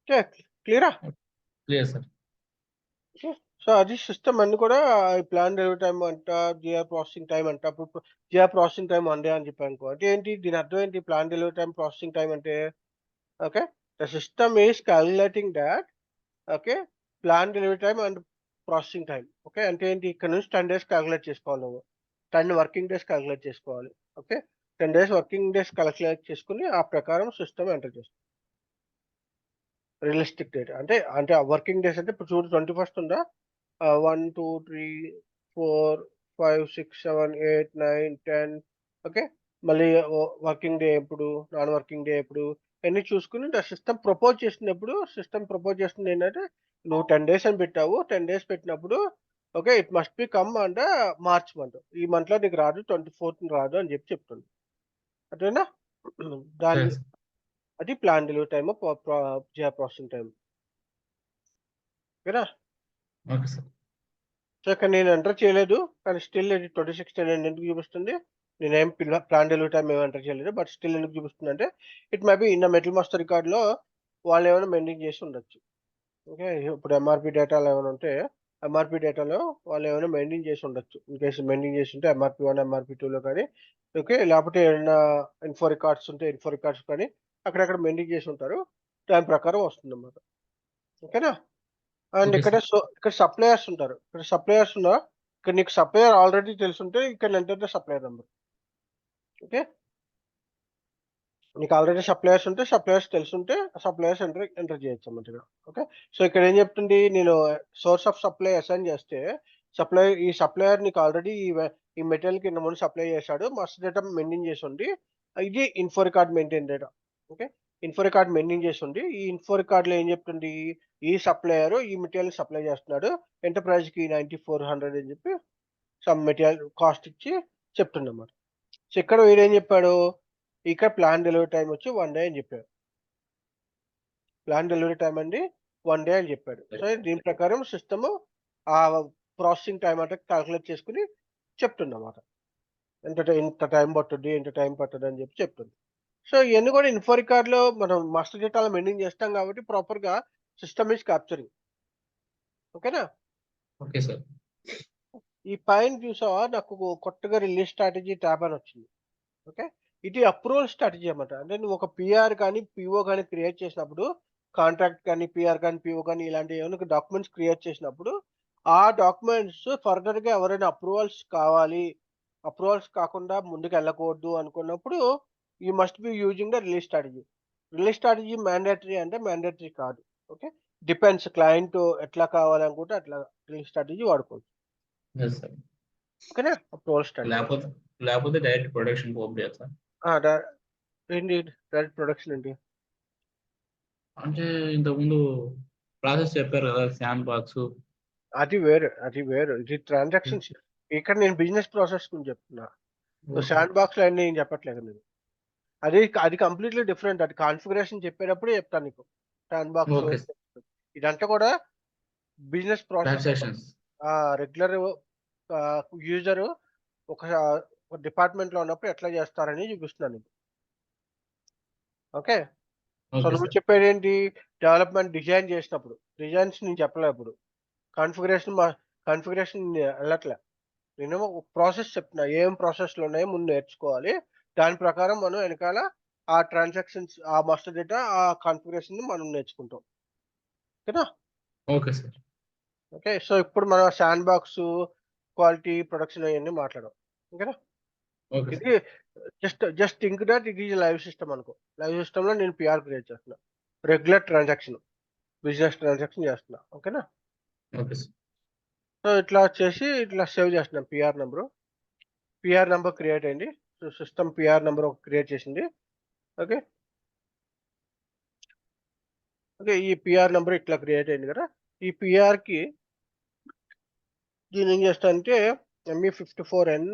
ఓకే, క్లియరా. Clear sir. ఓకే, సో అది సిస్టమ్ అన్ని కూడా ప్లాన్ డెలివరీ టైం అంట, జిఆర్ ప్రాసెసింగ్ టైం అంట. అప్పుడు జిఆర్ ప్రాసెసింగ్ టైం 1 day అని చెప్పాను అనుకో, అంటే ఏంటి దీని అర్థం ఏంటి, plan delivery time processing time అంటే, okay, the system is calculating that, okay, plan delivery time and processing time. Okay, అంటే ఏంటి, ఇక్కడ నుంచి 10 days క్యాల్కులేట్ చేసుకోవాలి నువ్వు, 10 వర్కింగ్ డేస్ క్యాలిక్యులేట్ చేసుకోవాలి. Okay. 10 days working days calculate చేసుకొని ఆ ప్రకారం సిస్టమ్ ఎంటర్ చేస్తాం. రియలిస్టిక్ డేట్ అంటే ఆ వర్కింగ్ డేస్ అంటే ఇప్పుడు చూడు 21st ఉందా? 1, 2, 3, 4, 5, 6, 7, 8, 9, 10 ఓకే. మళ్ళీ వర్కింగ్ డే ఎప్పుడు, నాన్ వర్కింగ్ డే ఎప్పుడు ఇవన్నీ చూసుకొని సిస్టమ్ ప్రపోజ్ చేసినప్పుడు సిస్టమ్ ప్రపోజ్ చేస్తుంది ఏంటంటే నువ్వు 10 డేస్ అని పెట్టావు. 10 డేస్ పెట్టినప్పుడు okay it must B come అంటే మార్చ్ మంత్. ఈ మంత్లో నీకు రాదు, 24th రాదు అని చెప్తుంది. అదేనా? దాని Yes. అది plan delivery time, processing time. ఓకేనా? Okay sir. సో ఇక్కడ నేను ఎంటర్ చేయలేదు, కానీ స్టిల్ ఇది 26 ఎందుకు చూపిస్తుంది? నేనేం ప్లాన్ డెలివరీ టైం ఏమి ఎంటర్ చేయలేదు, బట్ స్టిల్ ఎందుకు చూపిస్తుంది అంటే it may be in material master రికార్డ్లో వాళ్ళు ఏమైనా మెయింటైన్ చేసి ఉండొచ్చు. ఓకే. ఇప్పుడు ఎంఆర్పి డేటాలో ఏమైనా ఉంటే ఎంఆర్పి డేటాలో వాళ్ళు ఏమైనా మెయింటైన్ చేసి ఉండొచ్చు. ఇన్ కేసు మెయింటైన్ చేసి ఉంటే ఎంఆర్పి 1, ఎంఆర్పి 2లో కానీ ఓకే. లేకపోతే ఏమైనా ఇన్ఫో రికార్డ్స్ ఉంటే ఇన్ఫో రికార్డ్స్ కానీ అక్కడక్కడ మెయింటైన్ చేసి ఉంటారు. దాని ప్రకారం వస్తుందన్నమాట. ఓకేనా? అండ్ ఓకే ఇక్కడ సార్. ఇక్కడ సప్లయర్స్ ఉంటారు. ఇక్కడ సప్లయర్స్ ఉన్నా ఇక్కడ నీకు సప్లయర్ ఆల్రెడీ తెలుసుంటే ఇక్కడ enter the supplier number. Okay. నీకు ఆల్రెడీ సప్లయర్స్ ఉంటే సప్లయర్స్ తెలుసుంటే సప్లయర్స్ ఎంటర్ చేయొచ్చు అన్నమాట ఇక్కడ. ఓకే. సో ఇక్కడ ఏం చెప్తుంది, నేను సోర్స్ ఆఫ్ సప్లై అసైన్ చేస్తే ఈ సప్లయర్ నీకు ఆల్రెడీ ఈ మెటీరియల్ కింద ముందు సప్లై చేశాడు, మాస్టర్ డేటా మెయింటైన్ చేసి ఉంది. ఇది info record maintain data. Okay. Info record maintain చేసి ఉంది. ఈ ఇన్ఫో రికార్డ్లో ఏం చెప్తుంది, ఈ సప్లయర్ ఈ మెటీరియల్ సప్లై చేస్తున్నాడు ఎంటర్ప్రైజ్కి 9400 అని చెప్పి సమ్ మెటీరియల్ కాస్ట్ ఇచ్చి చెప్తుందన్నమాట. సో ఇక్కడ వీడేం చెప్పాడు, ఇక్కడ ప్లాన్ డెలివరీ టైం వచ్చి 1 డే అని చెప్పాడు. ప్లాన్ డెలివరీ టైం అండి 1 డే అని చెప్పాడు. సో దీని ప్రకారం సిస్టమ్ ఆ ప్రాసెసింగ్ టైం అంటే క్యాల్కులేట్ చేసుకుని చెప్తుందన్నమాట. ఇంత టైం పట్టుద్ది, ఇంత టైం పట్టదు అని చెప్పి చెప్తుంది. సో ఇవన్నీ కూడా ఇన్ఫో రికార్డ్లో మనం మాస్టర్ డేటాలో మెయింటైన్ చేస్తాం కాబట్టి ప్రాపర్గా సిస్టమ్ ఈజ్ క్యాప్చరింగ్. ఓకేనా? Okay sir. ఈ పైన చూసావా, నాకు కొత్తగా రిలీజ్ స్ట్రాటజీ ట్యాబ్ అని వచ్చింది. ఓకే. ఇది అప్రూవల్ స్ట్రాటజీ అన్నమాట. అంటే నువ్వు ఒక పిఆర్ కానీ పిఓ కానీ క్రియేట్ చేసినప్పుడు, కాంట్రాక్ట్ కానీ పిఆర్ కానీ పిఓ కానీ ఇలాంటి ఏమైనా డాక్యుమెంట్స్ క్రియేట్ చేసినప్పుడు ఆ డాక్యుమెంట్స్ ఫర్దర్గా ఎవరైనా అప్రూవల్స్ కావాలి, అప్రూవల్స్ కాకుండా ముందుకు వెళ్ళకూడదు అనుకున్నప్పుడు you must be using the release strategy. Release strategy mandatory అంటే మ్యాండేటరీ కాదు. ఓకే. డిపెండ్స్, క్లయింట్ ఎట్లా కావాలనుకుంటే అట్లా రిలీజ్ స్ట్రాటజీ వాడుకోవచ్చు. Yes sir. ఓకేనా? అప్రూవల్ స్ట్రాటజీ లేకపోతే డైరెక్ట్ ప్రొడక్షన్ పంపించాలి సార్. ఏంటి డైరెక్ట్ ప్రొడక్షన్ ఏంటి? అంటే ఇంతకుముందు ప్రాసెస్ చెప్పారు కదా, శాండ్ బాక్స్. అది వేరు. ఇది ట్రాన్సాక్షన్స్. ఇక్కడ నేను బిజినెస్ ప్రాసెస్ గురించి చెప్తున్నా. శాండ్ బాక్స్ లో అన్ని నేను చెప్పట్లేదు నేను. అది కంప్లీట్లీ డిఫరెంట్. అది కాన్ఫిగరేషన్ చెప్పేటప్పుడు చెప్తాను నీకు. Sand box okay. ఇదంతా కూడా business process. Transactions. Regular user ఒక డిపార్ట్మెంట్ లో ఉన్నప్పుడు ఎట్లా చేస్తారని చూపిస్తున్నాను నీకు. ఓకే. సో ఓకే నువ్వు సార్. చెప్పేది ఏంటి, డెవలప్మెంట్ డిజైన్ చేసినప్పుడు డిజైన్స్ నేను చెప్పలే. ఇప్పుడు కన్ఫిగరేషన్ వెళ్ళట్లే. నేను ప్రాసెస్ చెప్తున్నా, ఏం ప్రాసెస్లు ఉన్నాయో ముందు నేర్చుకోవాలి. దాని ప్రకారం మనం వెనకాల ఆ ట్రాన్సాక్షన్స్, ఆ మాస్టర్ డేటా, ఆ కాన్ఫిగరేషన్ మనం నేర్చుకుంటాం. ఓకేనా? Okay sir. ఓకే. సో ఇప్పుడు మనం శాండ్ బాక్స్, క్వాలిటీ, ప్రొడక్షన్ అవన్నీ మాట్లాడాం. ఓకేనా? ఓకే ఇది just think that it is live system అనుకో. లైవ్ సిస్టమ్ లో నేను పిఆర్ క్రియేట్ చేస్తున్నా, రెగ్యులర్ ట్రాన్సాక్షన్, బిజినెస్ ట్రాన్సాక్షన్ చేస్తున్నా. ఓకేనా? Okay sir. సో ఇట్లా చేసి ఇట్లా సేవ్ చేస్తున్నాం. పిఆర్ నెంబర్ క్రియేట్ అయింది. సో సిస్టమ్ పిఆర్ నెంబర్ ఒక క్రియేట్ చేసింది. ఓకే. ఈ పిఆర్ నెంబర్ ఇట్లా క్రియేట్ అయింది కదా. ఈ పిఆర్ కి దీని ఏం చేస్తా అంటే ME54N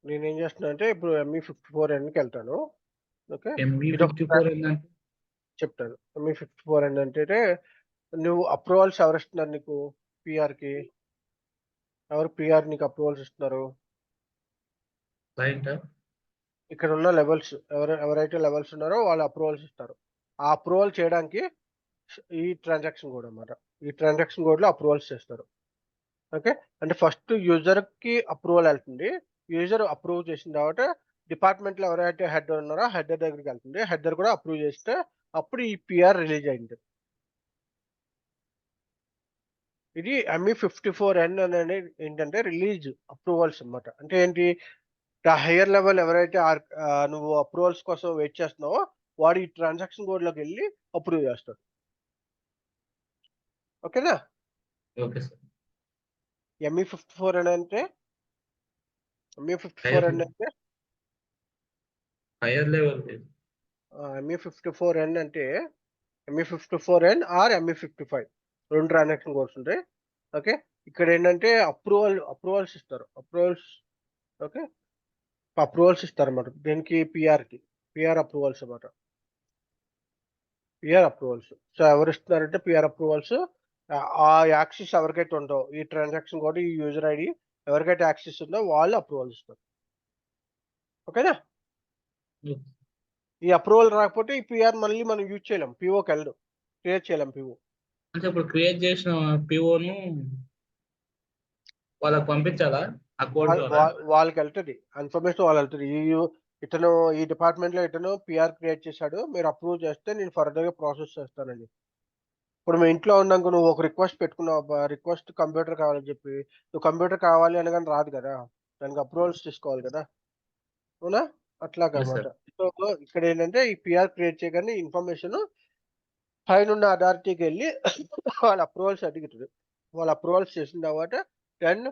నేనేం చేస్తున్నా అంటే ఇప్పుడు ME54Nకి వెళ్తాను. ఓకే. ME54 ఏంటంటే చెప్తాను. ME54N అంటే నువ్వు అప్రూవల్స్ ఎవరు ఇస్తున్నారు నీకు పిఆర్కి? ఎవరు పిఆర్ నీకు అప్రూవల్స్ ఇస్తున్నారు? క్లయింట్. ఇక్కడ ఉన్న లెవెల్స్ ఎవరైతే లెవెల్స్ ఉన్నారో వాళ్ళు అప్రూవల్స్ ఇస్తారు. ఆ అప్రూవల్ చేయడానికి ఈ ట్రాన్సాక్షన్ కోడ్ అన్నమాట. ఈ ట్రాన్సాక్షన్ కోడ్లో అప్రూవల్స్ చేస్తారు. ఓకే. అంటే ఫస్ట్ యూజర్కి అప్రూవల్ వెళ్తుంది. యూజర్ అప్రూవ్ చేసిన తర్వాత డిపార్ట్మెంట్లో ఎవరైతే హెడ్ ఉన్నారో హెడర్ దగ్గరికి వెళ్తుంది. హెడర్ కూడా అప్రూవ్ చేస్తే అప్పుడు ఈ పిఆర్ రిలీజ్ అయింది. ఇది ME54N అనేది ఏంటంటే రిలీజ్ అప్రూవల్స్ అన్నమాట. అంటే ఏంటి, హైయర్ లెవెల్ ఎవరైతే నువ్వు అప్రూవల్స్ కోసం వెయిట్ చేస్తున్నావో వాడు ఈ ట్రాన్సాక్షన్ కోడ్లోకి వెళ్ళి అప్రూవ్ చేస్తాడు. ఓకేనా? Okay sir. ME54N అంటే ME54N అంటే హైయర్ లెవెల్ ME54N అంటే ME54N or ME55 2 transaction codes ఉంటాయి. ఓకే, ఇక్కడ ఏంటంటే అప్రూవల్స్ ఇస్తారు. ఓకే, అప్రూవల్స్ ఇస్తారు అన్నమాట. దేనికి? పిఆర్ అప్రూవల్స్ అన్నమాట. PR approvals. సో ఎవరు ఇస్తున్నారంటే పిఆర్ అప్రూవల్స్ ఆ యాక్సెస్ ఎవరికైతే ఉందో ఈ ట్రాన్సాక్షన్ కోడ్, ఈ యూజర్ ఐడి ఎవరికైతే యాక్సెస్ ఉందో వాళ్ళు అప్రూవల్స్ ఇస్తారు. ఓకేనా? ఈ అప్రూవల్ రాకపోతే ఈ పిఆర్ మళ్ళీ మనం యూజ్ చేయలేం, పిఓకి వెళ్ళదు, క్రియేట్ చేయలేం పిఓ. అంటే ఇప్పుడు క్రియేట్ చేసిన పిఓను వాళ్ళకి పంపించాలా ఆ కోడ్ ద్వారా? వాళ్ళకి వెళ్తుంది ఇన్ఫర్మేషన్, వాళ్ళు వెళ్తుంది. ఇతను ఈ డిపార్ట్మెంట్లో ఇతను పిఆర్ క్రియేట్ చేశాడు, మీరు అప్రూవ్ చేస్తే నేను ఫర్దర్గా ప్రాసెస్ చేస్తానండి. ఇప్పుడు మీ ఇంట్లో ఉన్నాక నువ్వు ఒక రిక్వెస్ట్ పెట్టుకున్నావు, రిక్వెస్ట్ కంప్యూటర్ కావాలని చెప్పి, నువ్వు కంప్యూటర్ కావాలి అనగానే రాదు కదా, దానికి అప్రూవల్స్ తీసుకోవాలి కదా, అవునా? అట్లాగా Yes, అన్నమాట. sir. సో ఇక్కడ ఏంటంటే ఈ పిఆర్ క్రియేట్ చేయగానే ఇన్ఫర్మేషన్ పైన ఉన్న అథారిటీకి వెళ్ళి వాళ్ళ అప్రూవల్స్ అడుగుతుంది. వాళ్ళ అప్రూవల్స్ చేసిన తర్వాత దెన్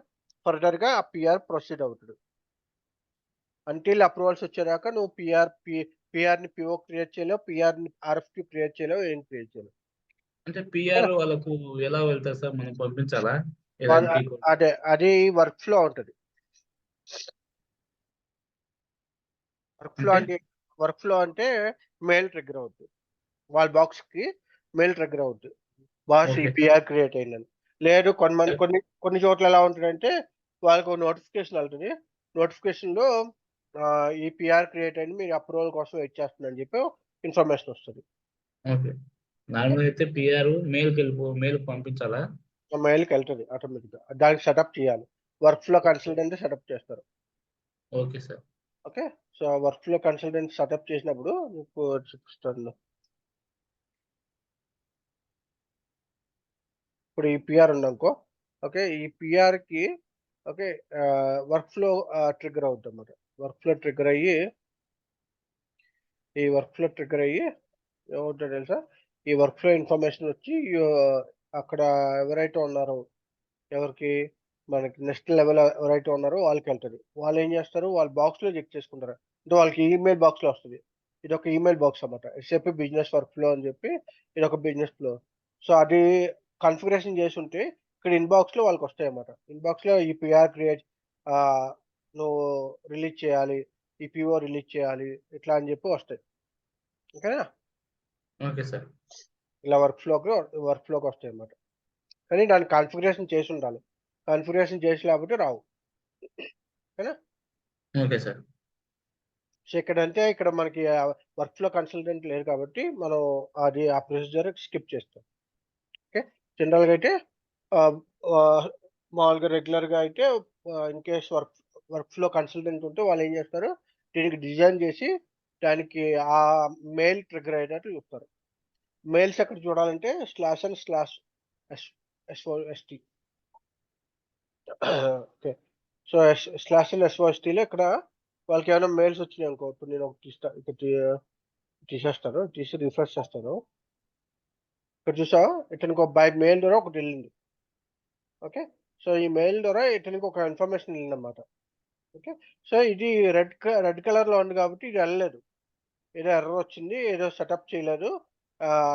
ఫర్దర్గా ఆ పిఆర్ ప్రొసీడ్ అవుతుంది. అంటిల్ అప్రూవల్స్ వచ్చేదాకా నువ్వు పిఆర్ని పిఓ క్రియేట్ చేయలేవు, పిఆర్ని ఆర్ఎఫ్కి క్రియేట్ చేయలేవు, ఏం క్రియేట్ చేయలేవు. అంటే పిఆర్ వాళ్ళకు ఎలా వెళ్తారు సార్? మనం పంపించాలా? అది వర్క్ ఫ్లో ఉంటుంది. వర్క్ ఫ్లో అంటే మెయిల్ ట్రిగ్గర్ అవుతుంది, వాళ్ళ బాక్స్కి మెయిల్ ట్రిగ్గర్ అవుతుంది, బాస్ ఈ పిఆర్ క్రియేట్ అయిందని. లేదు కొన్ని చోట్ల ఎలా ఉంటుందంటే వాళ్ళకు నోటిఫికేషన్ వెళ్తుంది, నోటిఫికేషన్లో ఈ పిఆర్ క్రియేట్ అయింది, మీరు అప్రూవల్ కోసం వెయిట్ చేస్తుందని చెప్పి ఇన్ఫర్మేషన్ వస్తుంది. ఓకే, నార్మల్ అయితే పిఆర్ మెయిల్ పంపించాలా? మెయిల్కి వెళ్తుంది ఆటోమేటిక్గా, దానికి సెటప్ చేయాలి. వర్క్ ఫ్లో కన్సల్టెంట్ సెటప్ చేస్తారు. Okay sir. Okay, so work flow consultant setup చేసినప్పుడు మీకు చూపిస్తాను. ఇప్పుడు ఈ పిఆర్ ఉందనుకో, ఓకే, ఈ పిఆర్కి ఓకే వర్క్ ఫ్లో ట్రిగ్గర్ అవుతుంది అన్నమాట. వర్క్ ఫ్లో ట్రిగ్గర్ అయ్యి ఏమవుతుందో తెలుసా, ఈ వర్క్ ఫ్లో ఇన్ఫర్మేషన్ వచ్చి అక్కడ ఎవరైతే ఉన్నారో, ఎవరికి మనకి నెక్స్ట్ లెవెల్ ఎవరైతే ఉన్నారో వాళ్ళకి వెళ్తుంది. వాళ్ళు ఏం చేస్తారు, వాళ్ళ బాక్స్లో చెక్ చేసుకుంటారు. అంటే వాళ్ళకి ఈమెయిల్ బాక్స్లో వస్తుంది, ఇది ఒక ఈమెయిల్ బాక్స్ అన్నమాట, ఎస్ఏపి బిజినెస్ వర్క్ ఫ్లో అని చెప్పి, ఇది ఒక బిజినెస్ ఫ్లో. సో అది కన్ఫిగరేషన్ చేసి ఉంటే ఇక్కడ ఇన్బాక్స్లో వాళ్ళకి వస్తాయి అన్నమాట. ఇన్బాక్స్లో ఈ పిఆర్ క్రియేట్ నువ్వు రిలీజ్ చేయాలి, ఈ పిఓ రిలీజ్ చేయాలి, ఇట్లా అని చెప్పి వస్తాయి. ఓకేనా? Okay sir. ఇలా వర్క్ ఫ్లోకి వస్తాయి అన్నమాట. కానీ దాన్ని కాన్ఫిగరేషన్ చేసి ఉండాలి, కాన్ఫిగరేషన్ చేసి లేకపోతే రావు. ఓకేనా? Okay sir. సో ఇక్కడ మనకి వర్క్ ఫ్లో కన్సల్టెంట్ లేరు కాబట్టి మనం ఆ ప్రొసీజర్ స్కిప్ చేస్తాం. ఓకే, జనరల్గా అయితే మామూలుగా రెగ్యులర్గా అయితే in case work flow consultant ఉంటే వాళ్ళు ఏం చేస్తారు, దీనికి డిజైన్ చేసి దానికి ఆ మెయిల్ ట్రిగ్గర్ అయ్యేటట్టు చూస్తారు. మెయిల్స్ ఎక్కడ చూడాలంటే //SOST. ఓకే, సో //SOSTలో ఇక్కడ వాళ్ళకి ఏమైనా మెయిల్స్ వచ్చినాయి అనుకో, ఇప్పుడు నేను ఒకటి తీసేస్తాను, తీసి రిఫ్రెష్ చేస్తాను. ఇక్కడ చూసావా, ఇతనికి బై మెయిల్ ద్వారా ఒకటి వెళ్ళింది. ఓకే, సో ఈ మెయిల్ ద్వారా ఇతనికి ఒక ఇన్ఫర్మేషన్ వెళ్ళింది అన్నమాట. ఓకే, సో ఇది రెడ్ కలర్లో ఉంది కాబట్టి ఇది వెళ్ళలేదు, ఏదో ఎర్రర్ వచ్చింది, ఏదో సెటప్ చేయలేదు,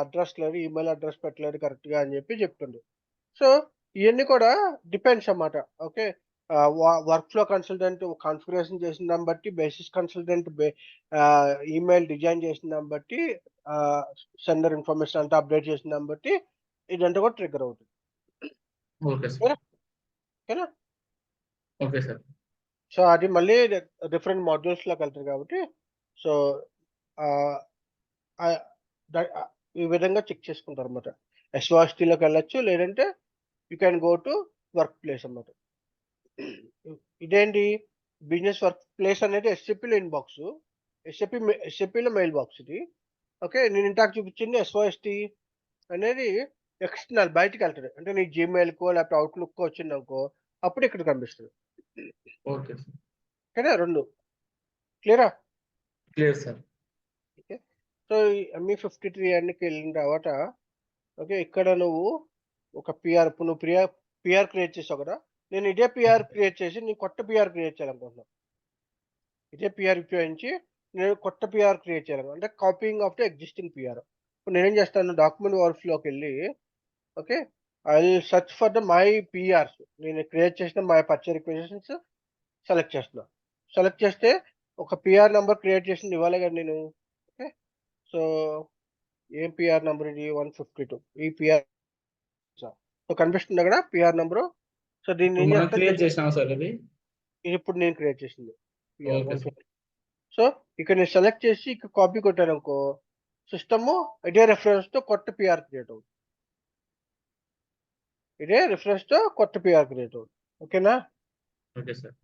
అడ్రస్ లేదు, ఈమెయిల్ అడ్రస్ పెట్టలేదు కరెక్ట్గా అని చెప్పి చెప్తుంది. సో ఇవన్నీ కూడా డిపెండ్స్ అన్నమాట. Okay, work flow consultant configuration చేసిన దాన్ని బట్టి, బేసిస్ కన్సల్టెంట్ ఈమెయిల్ డిజైన్ చేసిన దాన్ని బట్టి, సెండర్ ఇన్ఫర్మేషన్ అంతా అప్డేట్ చేసిన దాన్ని బట్టి ఇదంతా కూడా ట్రిగ్గర్ అవుతుంది. Okay sir. ఓకేనా? Okay sir. సో అది మళ్ళీ డిఫరెంట్ మాడ్యూల్స్లోకి వెళ్తుంది కాబట్టి, సో ఈ విధంగా చెక్ చేసుకుంటారు అన్నమాట. SOSTలోకి వెళ్ళొచ్చు, లేదంటే you can go to work place అన్నమాట. ఇదేంటి, బిజినెస్ వర్క్ ప్లేస్ అనేది ఎస్ఏపీలో ఇన్బాక్స్, ఎస్ఏపీలో మెయిల్ బాక్స్ ఇది. ఓకే, నేను ఇంటాక్ చూపించింది ఎస్ఓఎస్టీ అనేది ఎక్స్టర్నల్ బయటికి వెళ్తుంది. అంటే నీ జీమెయిల్కో లేకపోతే అవుట్లుక్కో వచ్చిందనుకో అప్పుడు ఇక్కడ కనిపిస్తుంది. Okay sir. ఓకేనా, 2 క్లియరా? Clear sir. ఓకే, సో ఈ ME53 అన్నికి వెళ్ళిన తర్వాత ఓకే, ఇక్కడ నువ్వు ఒక పిఆర్ ఇప్పుడు నువ్వు పిఆర్ క్రియేట్ చేసావు కదా, నేను ఇదే పిఆర్ క్రియేట్ చేసి నీ కొత్త పిఆర్ క్రియేట్ చేయాలనుకుంటున్నాను. ఇదే పిఆర్ ఉపయోగించి నేను కొత్త పిఆర్ క్రియేట్ చేయాలి, అంటే copying of the existing PR. ఇప్పుడు నేనేం చేస్తాను, డాక్యుమెంట్ వర్క్ఫ్లోకి వెళ్ళి okay, I will search for the my PRs. నేను క్రియేట్ చేసిన మై పర్చేజ్ రిక్వెజేషన్స్ సెలెక్ట్ చేస్తున్నా. సెలెక్ట్ చేస్తే ఒక పిఆర్ నెంబర్ క్రియేట్ చేసింది ఇవ్వాలి కదా నేను. ఓకే, సో ఏం పిఆర్ నెంబర్ ఇది 152 ఈ పిఆర్. సో కనిపిస్తుంది కదా పిఆర్ నెంబరు. సో దీన్ని ఏం మనం చేస్తాను, క్రియేట్ చేసినాం సార్ అది. ఇది ఇప్పుడు నేను క్రియేట్ చేసింది పిఆర్ ఓకే సార్. 152. సో ఇక్కడ నేను సెలెక్ట్ చేసి ఇక్కడ కాపీ కొట్టాను అనుకో, సిస్టమ్ ఇదే రెఫరెన్స్ తో కొత్త పిఆర్ క్రియేట్ అవుతుంది. ఇదే రిఫరెన్స్ తో కొత్త పిఆర్ క్రియేట్ అవుతుంది. ఓకేనా? Okay sir.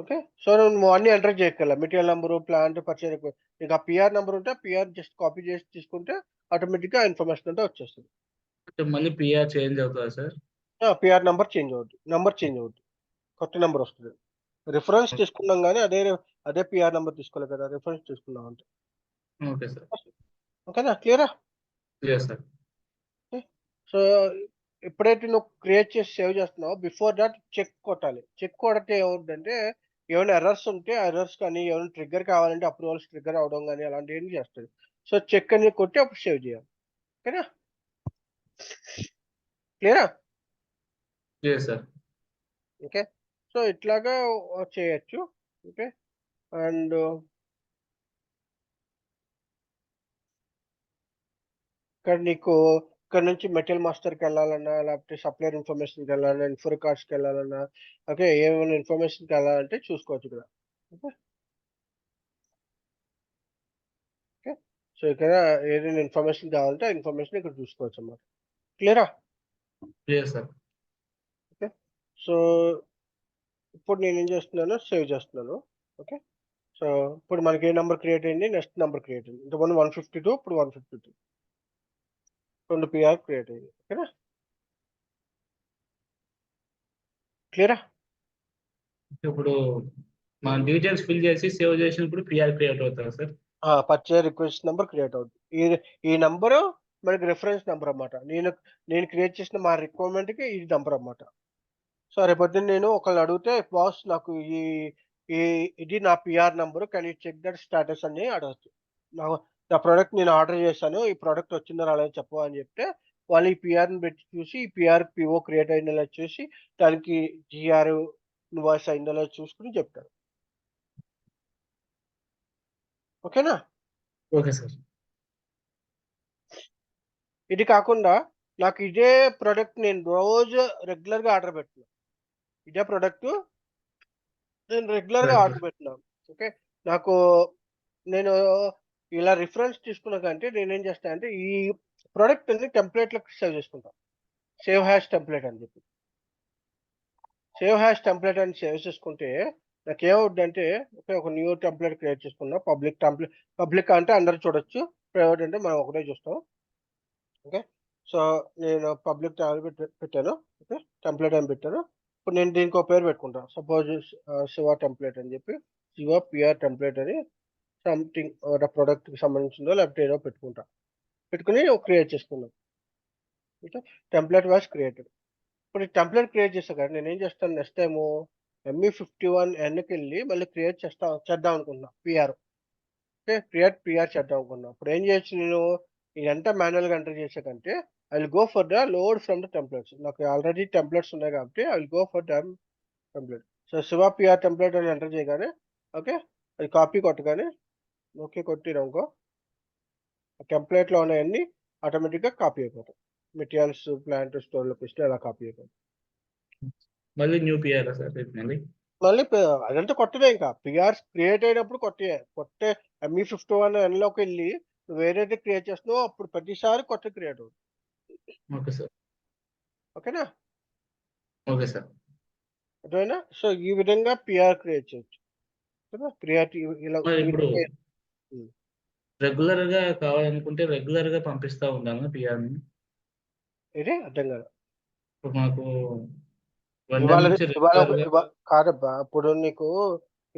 ఓకే, సో నువ్వు అన్ని ఎంటర్ చేయగల మెటీరియల్ నెంబరు, ప్లాంట్, పర్చేజ్. నీకు ఆ పిఆర్ నెంబర్ ఉంటే పిఆర్ జస్ట్ కాపీ చేసి తీసుకుంటే ఆటోమేటిక్గా ఇన్ఫర్మేషన్ అంతా వచ్చేస్తుంది. అంటే మళ్ళీ పిఆర్ చేంజ్ అవుతుందా సార్? పిఆర్ నెంబర్ చేంజ్ అవుద్ది, కొత్త నెంబర్ వస్తుంది. రిఫరెన్స్ తీసుకున్నాం కానీ అదే పిఆర్ నెంబర్ తీసుకోలేదు కదా, రిఫరెన్స్ తీసుకున్నాం అంటే. Okay sir. ఓకేనా, క్లియరా? Clear sir. సో ఎప్పుడైతే నువ్వు క్రియేట్ చేసి సేవ్ చేస్తున్నావు, బిఫోర్ దట్ చెక్ కొట్టాలి. చెక్ కొడితే ఏమవుతుందంటే ఏమైనా ఎర్రర్స్ ఉంటే ఆ ఎర్రర్స్ కానీ, ఏమైనా ట్రిగ్గర్ కావాలంటే అప్రూవల్స్ ట్రిగ్గర్ అవడం కానీ అలాంటివి ఏం చేస్తుంది. సో చెక్ అని కొట్టి అప్పుడు సేవ్ చేయాలి. ఓకేనా, క్లియరా? Clear sir. ఓకే, సో ఇట్లాగా చేయొచ్చు. ఓకే, అండ్ ఇక్కడ నీకు ఇక్కడ నుంచి మెటీరియల్ మాస్టర్కి వెళ్ళాలన్నా, లేకపోతే సప్లయర్ ఇన్ఫర్మేషన్కి వెళ్ళాలన్నా, ఇన్ఫో రికార్డ్స్కి వెళ్ళాలన్నా, ఓకే, ఏమైనా ఇన్ఫర్మేషన్కి వెళ్ళాలంటే చూసుకోవచ్చు ఇక్కడ. ఓకే, ఓకే, సో ఇక్కడ ఏదైనా ఇన్ఫర్మేషన్ కావాలంటే ఆ ఇన్ఫర్మేషన్ ఇక్కడ చూసుకోవచ్చు అన్నమాట. క్లియరా? Clear sir. ఓకే, సో ఇప్పుడు నేను ఏం చేస్తున్నాను, సేవ్ చేస్తున్నాను. ఓకే, సో ఇప్పుడు మనకి ఏ నెంబర్ క్రియేట్ అయింది, నెక్స్ట్ నెంబర్ క్రియేట్ అయింది. ఇంతకుముందు 152, ఇప్పుడు 153, 2 పిఆర్ క్రియేట్ అయింది. ఓకేనా, క్లియరా? ఇప్పుడు మన డీటెయిల్స్ ఫిల్ చేసి సేవ్ చేసినప్పుడు పిఆర్ క్రియేట్ అవుతుందా sir? Purchase request number create అవుతుంది. ఈ నెంబరు మనకి రిఫరెన్స్ నెంబర్ అన్నమాట. నేను క్రియేట్ చేసిన మా రిక్వైర్మెంట్కి ఈ నెంబర్ అన్నమాట. సో రేపొద్దున నేను ఒకళ్ళు అడిగితే, బాస్ నాకు ఈ ఈ ఇది నా PR number, can you check that status అని అడగచ్చు. నా ప్రోడక్ట్ నేను ఆర్డర్ చేశాను, ఈ ప్రోడక్ట్ వచ్చిందో రాలేదో చెప్పు అని చెప్తే వాళ్ళు ఈ పిఆర్ని పెట్టి చూసి, ఈ పిఆర్ పిఓ క్రియేట్ అయిందో లేదో చూసి, దానికి జిఆర్ ఇన్వాయిస్ అయిందో లేదో చూసుకుని చెప్తారు. ఓకేనా? Okay sir. ఇది కాకుండా నాకు ఇదే ప్రోడక్ట్ నేను రోజు రెగ్యులర్గా ఆర్డర్ పెట్టినా, ఇదే ప్రోడక్ట్ నేను రెగ్యులర్గా Right. ఆర్డర్ పెట్టినా. ఓకే, నాకు నేను ఇలా రిఫరెన్స్ తీసుకున్నా కంటే నేనేం చేస్తాను అంటే ఈ ప్రోడక్ట్ అన్ని టెంప్లెట్లకు సేవ్ చేసుకుంటాను. సేవ్ హ్యాష్ టెంప్లెట్ అని చెప్పి సేవ్ హ్యాష్ టెంప్లెట్ అని సేవ్ చేసుకుంటే నాకు ఏమవుద్దంటే, ఓకే, ఒక న్యూ టెంప్లెట్ క్రియేట్ చేసుకున్నా. పబ్లిక్ అంటే అందరు చూడొచ్చు, ప్రైవేట్ అంటే మనం ఒకటే చూస్తాం. ఓకే, సో నేను పబ్లిక్ పెట్టాను. ఓకే, టెంప్లెట్ అని పెట్టాను. ఇప్పుడు నేను దీనికి ఒక పేరు పెట్టుకుంటాను. సపోజ్ శివ టెంప్లెట్ అని చెప్పి, శివ పిఆర్ టెంప్లెట్ అని సంథింగ్ ప్రోడక్ట్కి సంబంధించిందో లేకపోతే ఏదో పెట్టుకుని క్రియేట్ చేసుకున్నాం. Okay, template was created. ఇప్పుడు ఈ టెంప్లెట్ క్రియేట్ చేస్తా కదా, నేను ఏం చేస్తాను, నెక్స్ట్ టైము ME51 ఎన్కి వెళ్ళి మళ్ళీ క్రియేట్ చేద్దాం అనుకుంటున్నా పిఆర్. ఓకే, పిఆర్ చేద్దాం అనుకున్నా. ఇప్పుడు ఏం చేయొచ్చు, నేను ఇదంతా మాన్యువల్గా ఎంటర్ చేసే కంటే I will go for the load from the templates. నాకు ఆల్రెడీ టెంప్లెట్స్ ఉన్నాయి కాబట్టి I will go for the template. So Shiva PR template అని ఎంటర్ చేయగానే ఓకే, అది కాపీ కొట్టగానే ఓకే కొట్టినాకో టెంప్లెట్లో ఉన్నాయన్నీ ఆటోమేటిక్గా కాపీ అయిపోతాయి. మెటీరియల్స్, ప్లాంట్, స్టోర్ లొకేషన్ అలా కాపీ అయిపోతాయి. మళ్ళీ న్యూ పిఆర్ సార్ మళ్ళీ? మళ్ళీ అదంతా కొత్తదే. ఇంకా పిఆర్స్ క్రియేట్ అయినప్పుడు కొట్టే ME51 ఎన్లోకి వెళ్ళి నువ్వు ఏదైతే క్రియేట్ చేస్తున్నావో అప్పుడు ప్రతిసారి కొత్త క్రియేట్ అవుతుంది. Okay sir. ఓకేనా? Okay sir. అర్థమైనా? సో ఈ విధంగా పిఆర్ క్రియేట్ చేయొచ్చు. ప్రియారిటీ ఇలా మరి ఇప్పుడు ఉమ్. రెగ్యులర్ గా కావాలనుకుంటే రెగ్యులర్ గా పంపిస్తా ఉండాలి పిఆర్ ని. ఏంటి అర్థం కాదు. ఇప్పుడు మాకు వెండర్ ఇవాళ నుంచి ఇవాళ రెగ్యులర్ గా కాదబ్బా, ఇప్పుడు నీకు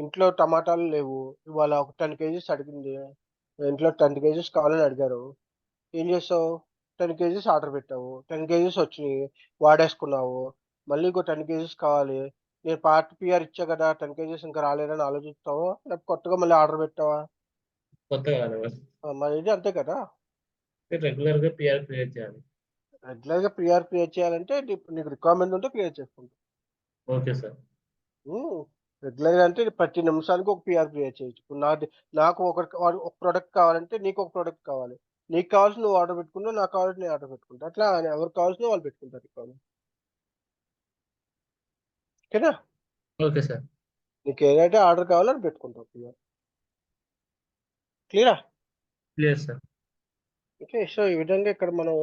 ఇంట్లో టమాటాలు లేవు, ఇవాళ ఒక 10 కేజీస్ అడిగింది, ఇంట్లో 10 కేజీస్ కావాలని అడిగారు, ఏం చేస్తావు? 10 కేజీస్ ఆర్డర్ పెట్టావు, 10 కేజీస్ వచ్చినాయి, వాడేసుకున్నావు, మళ్ళీ ఇంకో 10 కేజీస్ కావాలి, నేను పార్ట్ పిఆర్ ఇచ్చా కదా, 10 కేజీస్ ఇంకా రాలేదని ఆలోచిస్తావా, లేకపోతే కొత్తగా మళ్ళీ ఆర్డర్ పెట్టావా? కొత్తగా కాదు, మరి ఇది అంతే కదా. రెగ్యులర్ గా పిఆర్ క్రియేట్ చేయాలి. రెగ్యులర్ గా పిఆర్ క్రియేట్ చేయాలంటే నీకు రిక్వైర్మెంట్ ఉంటే క్రియేట్ చేసుకుంటావు. Okay sir. రెగ్యులర్ గా అంటే ప్రతి నిమిషానికి ఒక పిఆర్ క్రియేట్ చేయొచ్చు. ఇప్పుడు నాకు ఒక ప్రోడక్ట్ కావాలంటే నీకు ఒక ప్రోడక్ట్ కావాలి, నీకు కావాల్సిన నువ్వు ఆర్డర్ పెట్టుకున్నావు, నాకు కావాల్సిన నేను ఆర్డర్ పెట్టుకుంటా, అట్లా ఎవరికి కావాల్సిన వాళ్ళు పెట్టుకుంటారు రిక్వైర్మెంట్. ఓకేనా? Okay sir. నీకు ఏదైతే ఆర్డర్ కావాలో అది పెట్టుకుంటావు పిఆర్. క్లియరా? Clear sir. ఓకే, సో ఈ విధంగా ఇక్కడ మనం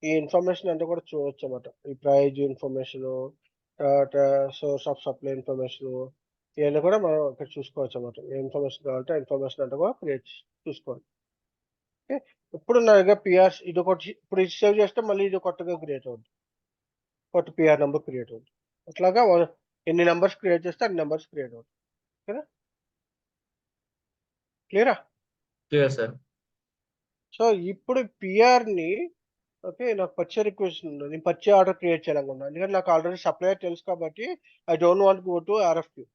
ఈ ఇన్ఫర్మేషన్ అంతా కూడా చూడవచ్చు అన్నమాట. ఈ ప్రైజ్ ఇన్ఫర్మేషన్, తర్వాత సోర్స్ ఆఫ్ సప్లై ఇన్ఫర్మేషన్, ఇవన్నీ కూడా మనం ఇక్కడ చూసుకోవచ్చు అన్నమాట. ఏ ఇన్ఫర్మేషన్ కావాలంటే ఇన్ఫర్మేషన్ అంతా కూడా క్రియేట్ చూసుకోవాలి. ఓకే, ఇప్పుడు నా దగ్గర పిఆర్స్ ఇది ఒకటి, ఇప్పుడు ఇది సేవ్ చేస్తే మళ్ళీ ఇది కొత్తగా క్రియేట్ అవుతుంది, కొత్త పిఆర్ నెంబర్ క్రియేట్ అవుతుంది. అట్లాగా ఎన్ని నెంబర్స్ క్రియేట్ చేస్తే అన్ని నెంబర్స్ క్రియేట్ అవుతుంది. ఓకేనా? క్లియరా? Clear sir. సో ఇప్పుడు పిఆర్ని, ఓకే, నాకు పర్చేజ్ రిక్వెస్ట్ ఉంది, నేను పర్చేజ్ ఆర్డర్ క్రియేట్ చేయాలనుకున్నాను, ఎందుకంటే నాకు ఆల్రెడీ సప్లయర్ తెలుసు కాబట్టి I don't want go to RFQ.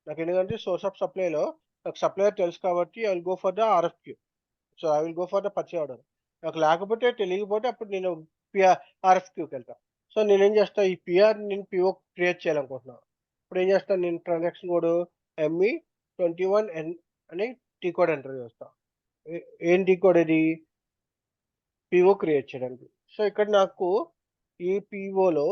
నాకు ఎందుకంటే సోర్స్ ఆఫ్ సప్లైలో నాకు సప్లయర్ తెలుసు కాబట్టి I will go for the RFQ. So I will go for the purchase order. నాకు లేకపోతే తెలియకపోతే అప్పుడు నేను పిఆర్ ఆర్ఎఫ్క్యూకి వెళ్తాను. సో నేనేం చేస్తాను, ఈ పిఆర్ నేను పిఓ క్రియేట్ చేయాలనుకుంటున్నాను. ఇప్పుడు ఏం చేస్తాను, నేను ట్రాన్సాక్షన్ కోడ్ ME21N అని టీ కోడ్ ఎంటర్ చేస్తాను. ఏం టీ కోడ్ ఇది? పిఓ క్రియేట్ చేయడానికి. సో ఇక్కడ నాకు ఈ పిఓలో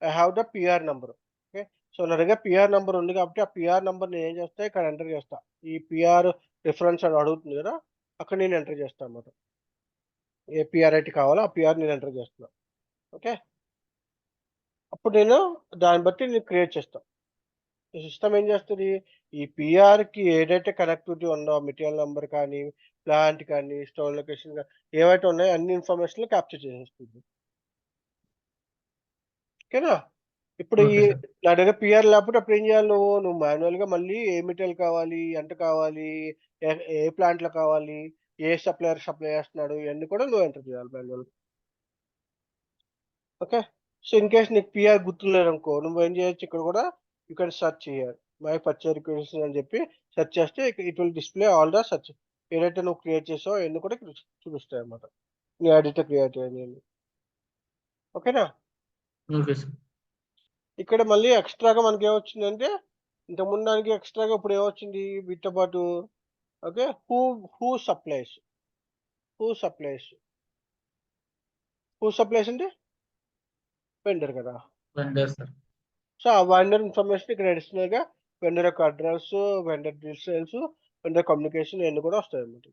I have the PR number. Okay, so నా దగ్గర పిఆర్ నెంబర్ ఉంది కాబట్టి ఆ పిఆర్ నెంబర్ నేను ఏం చేస్తా, ఇక్కడ ఎంటర్ చేస్తా. ఈ పిఆర్ రిఫరెన్స్ అని అడుగుతుంది కదా, అక్కడ నేను ఎంటర్ చేస్తాను అన్నమాట. ఏ పిఆర్ అయితే కావాలో ఆ పిఆర్ నేను ఎంటర్ చేస్తున్నాను. ఓకే, అప్పుడు నేను దాన్ని బట్టి నేను క్రియేట్ చేస్తాను. ఈ సిస్టమ్ ఏం చేస్తుంది, ఈ పిఆర్కి ఏదైతే కనెక్టివిటీ ఉందో మెటీరియల్ నెంబర్ కానీ, ప్లాంట్ కానీ, స్టోర్ లొకేషన్ కానీ, ఏవైతే ఉన్నాయో అన్ని ఇన్ఫర్మేషన్ క్యాప్చర్ చేసేస్తుంది. ఓకేనా? ఇప్పుడు ఈ ఓకే సార్. నా దగ్గర పిఆర్ లేకపోతే అప్పుడు ఏం చేయాలి, నువ్వు మాన్యువల్గా మళ్ళీ ఏ మెటీరియల్ కావాలి, ఎంత కావాలి, ఏ ప్లాంట్లో కావాలి, ఏ సప్లయర్ సప్లై చేస్తున్నాడు, ఇవన్నీ కూడా నువ్వు ఎంటర్ చేయాలి manual. Okay, so in case నీకు పిఆర్ గుర్తులేదు అనుకో, నువ్వు ఏం చేయొచ్చు, ఇక్కడ కూడా ఇక్కడ సెర్చ్ చేయాలి, మై పర్చేజ్ రిక్వెస్ట్ అని చెప్పి సెర్చ్ చేస్తే it will display all the search. ఏదైతే నువ్వు క్రియేట్ చేసావో అవన్నీ కూడా ఇక్కడ చూపిస్తాయి అన్నమాట, నీ ఎడిటర్ క్రియేట్ అయ్యింది. ఓకేనా? Okay sir. ఇక్కడ మళ్ళీ ఎక్స్ట్రాగా మనకి ఏమొచ్చిందంటే, ఇంతకుముందు దానికి ఎక్స్ట్రాగా ఇప్పుడు ఏమొచ్చింది వీటితో పాటు. Okay, who supplies, who supplies, who supplies అంటే వెండర్ కదా. Vendor sir. సో ఆ వెండర్ ఇన్ఫర్మేషన్ ఇక్కడ అడిషనల్ గా వెండర్ యొక్క address, vendor details, vendor communication ఇవన్నీ కూడా వస్తాయి అన్నమాట.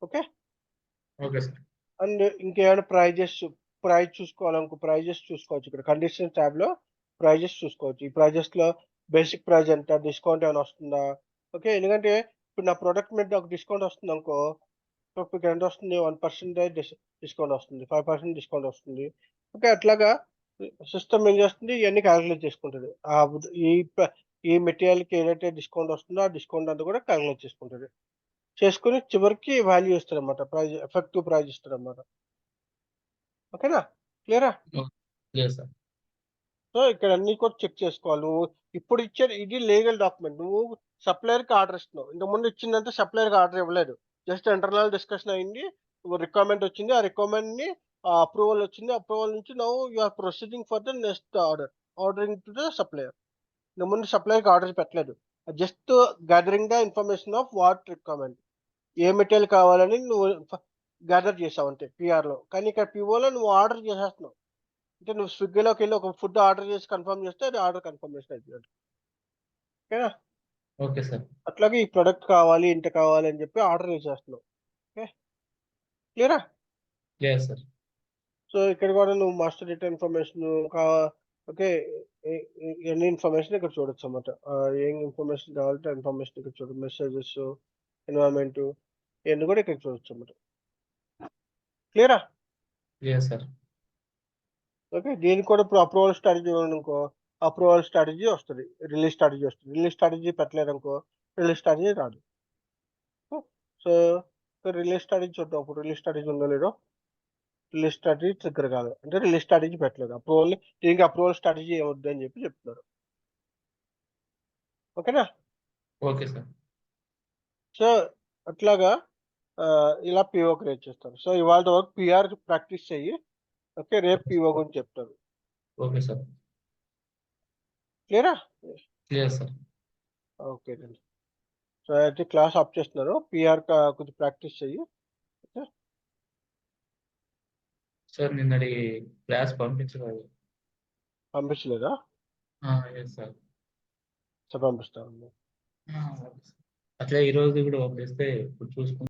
Okay, okay sir. అండ్ ఇంకేమైనా ప్రైజ్ చూసుకోవాలనుకో ప్రైజెస్ చూసుకోవచ్చు. ఇక్కడ కండిషన్స్ ట్యాబ్ లో ప్రైజెస్ చూసుకోవచ్చు. ఈ ప్రైజెస్ లో బేసిక్ ప్రైజ్ ఎంత, డిస్కౌంట్ ఏమైనా వస్తుందా. ఓకే, ఎందుకంటే ఇప్పుడు నా ప్రోడక్ట్ మీద ఒక డిస్కౌంట్ వస్తుంది అనుకో, ఇప్పుడు ఎంత వస్తుంది, 1% డిస్కౌంట్ వస్తుంది, 5% డిస్కౌంట్ వస్తుంది. ఓకే, అట్లాగా సిస్టమ్ ఏం చేస్తుంది, ఇవన్నీ క్యాలిక్యులేట్ చేసుకుంటుంది. ఈ మెటీరియల్కి ఏదైతే డిస్కౌంట్ వస్తుందో ఆ డిస్కౌంట్ అంతా కూడా క్యాలిక్యులేట్ చేసుకుంటుంది. చేసుకుని చివరికి వాల్యూ ఇస్తారు అన్నమాట, ప్రైజ్ ఎఫెక్టివ్ ప్రైజ్ ఇస్తారు అన్నమాట. ఓకేనా? క్లియరా? Clear sir. సో ఇక్కడ అన్ని కూడా చెక్ చేసుకోవాలి. నువ్వు ఇప్పుడు ఇచ్చేది ఇది లీగల్ డాక్యుమెంట్, నువ్వు సప్లయర్కి ఆర్డర్ ఇస్తున్నావు. ఇంతకుముందు ఇచ్చిందంటే సప్లయర్కి ఆర్డర్ ఇవ్వలేదు, జస్ట్ ఇంటర్నల్ డిస్కషన్ అయింది, రిక్వైర్మెంట్ వచ్చింది, ఆ రిక్వైర్మెంట్ ని అప్రూవల్ వచ్చింది, అప్రూవల్ నుంచి now you are proceeding for the next ordering to the supplier. ఇంతకుముందు సప్లయర్కి ఆర్డర్ పెట్టలేదు, just gathering the information of what requirement, ఏ మెటీరియల్ కావాలని నువ్వు గ్యాదర్ చేసావు అంతే పిఆర్లో. కానీ ఇక్కడ పిఓలో నువ్వు ఆర్డర్ చేసేస్తున్నావు, అంటే నువ్వు స్విగ్గీలోకి వెళ్ళి ఒక ఫుడ్ ఆర్డర్ చేసి కన్ఫర్మ్ చేస్తే అది ఆర్డర్ కన్ఫర్మేషన్ అయిపోయింది. ఓకేనా? Okay sir. అట్లాగే ఈ ప్రొడక్ట్ కావాలి, ఇంత కావాలి అని చెప్పి ఆర్డర్ చేసేస్తున్నావు. ఓకే, క్లియరా? Clear sir. సో ఇక్కడ కూడా నువ్వు మాస్టర్ డేటా ఇన్ఫర్మేషన్ ఓకే. ఎన్ని ఇన్ఫర్మేషన్ ఇక్కడ చూడొచ్చు అన్నమాట. ఏం ఇన్ఫర్మేషన్ కావాలంటే ఇన్ఫర్మేషన్ ఇక్కడ చూడొచ్చు. మెసేజెస్, ఎన్విరాన్మెంట్ ఇవన్నీ కూడా ఇక్కడ చూడొచ్చు అన్నమాట. క్లియరా? Yes, sir. ఓకే. దీనికి కూడా ఇప్పుడు అప్రూవల్ స్ట్రాటజీ అనుకో, అప్రూవల్ స్ట్రాటజీ వస్తుంది, రిలీజ్ స్ట్రాటజీ వస్తుంది. రిలీజ్ స్ట్రాటజీ పెట్టలేదు అనుకో, రిలీజ్ స్ట్రాటజీ రాదు. సో రిలీజ్ స్ట్రాటజీ చూద్దాం. అప్పుడు రిలీజ్ స్ట్రాటజీ ఉందో లేదో. రిలీజ్ స్ట్రాటజీ ట్రిగ్గర్ కాదు అంటే రిలీజ్ స్ట్రాటజీ పెట్టలేదు. అప్రూవల్ దీనికి అప్రూవల్ స్ట్రాటజీ ఏమొద్దు అని చెప్పి చెప్తున్నారు. ఓకేనా? Okay, sir. సో అట్లాగా ఇలా పిఓ క్రియేట్ చేస్తారు. సో ఇవాళ వరకు పిఆర్ ప్రాక్టీస్ చెయ్యి. ఓకే, రేపు పిఓ గురించి చెప్తారు. Okay, sir. క్లియరా? Clear, sir. ఓకే అండి. సో అయితే క్లాస్ ఆఫ్ చేస్తున్నారు. పిఆర్ కొంచెం ప్రాక్టీస్ చెయ్యి. సార్ నిన్నటి క్లాస్ పంపించలేదు. పంపించలేదా? Yes sir. సో పంపిస్తాను. అట్లా ఈ రోజు కూడా పంపిస్తే ఇప్పుడు చూసుకుంటాం.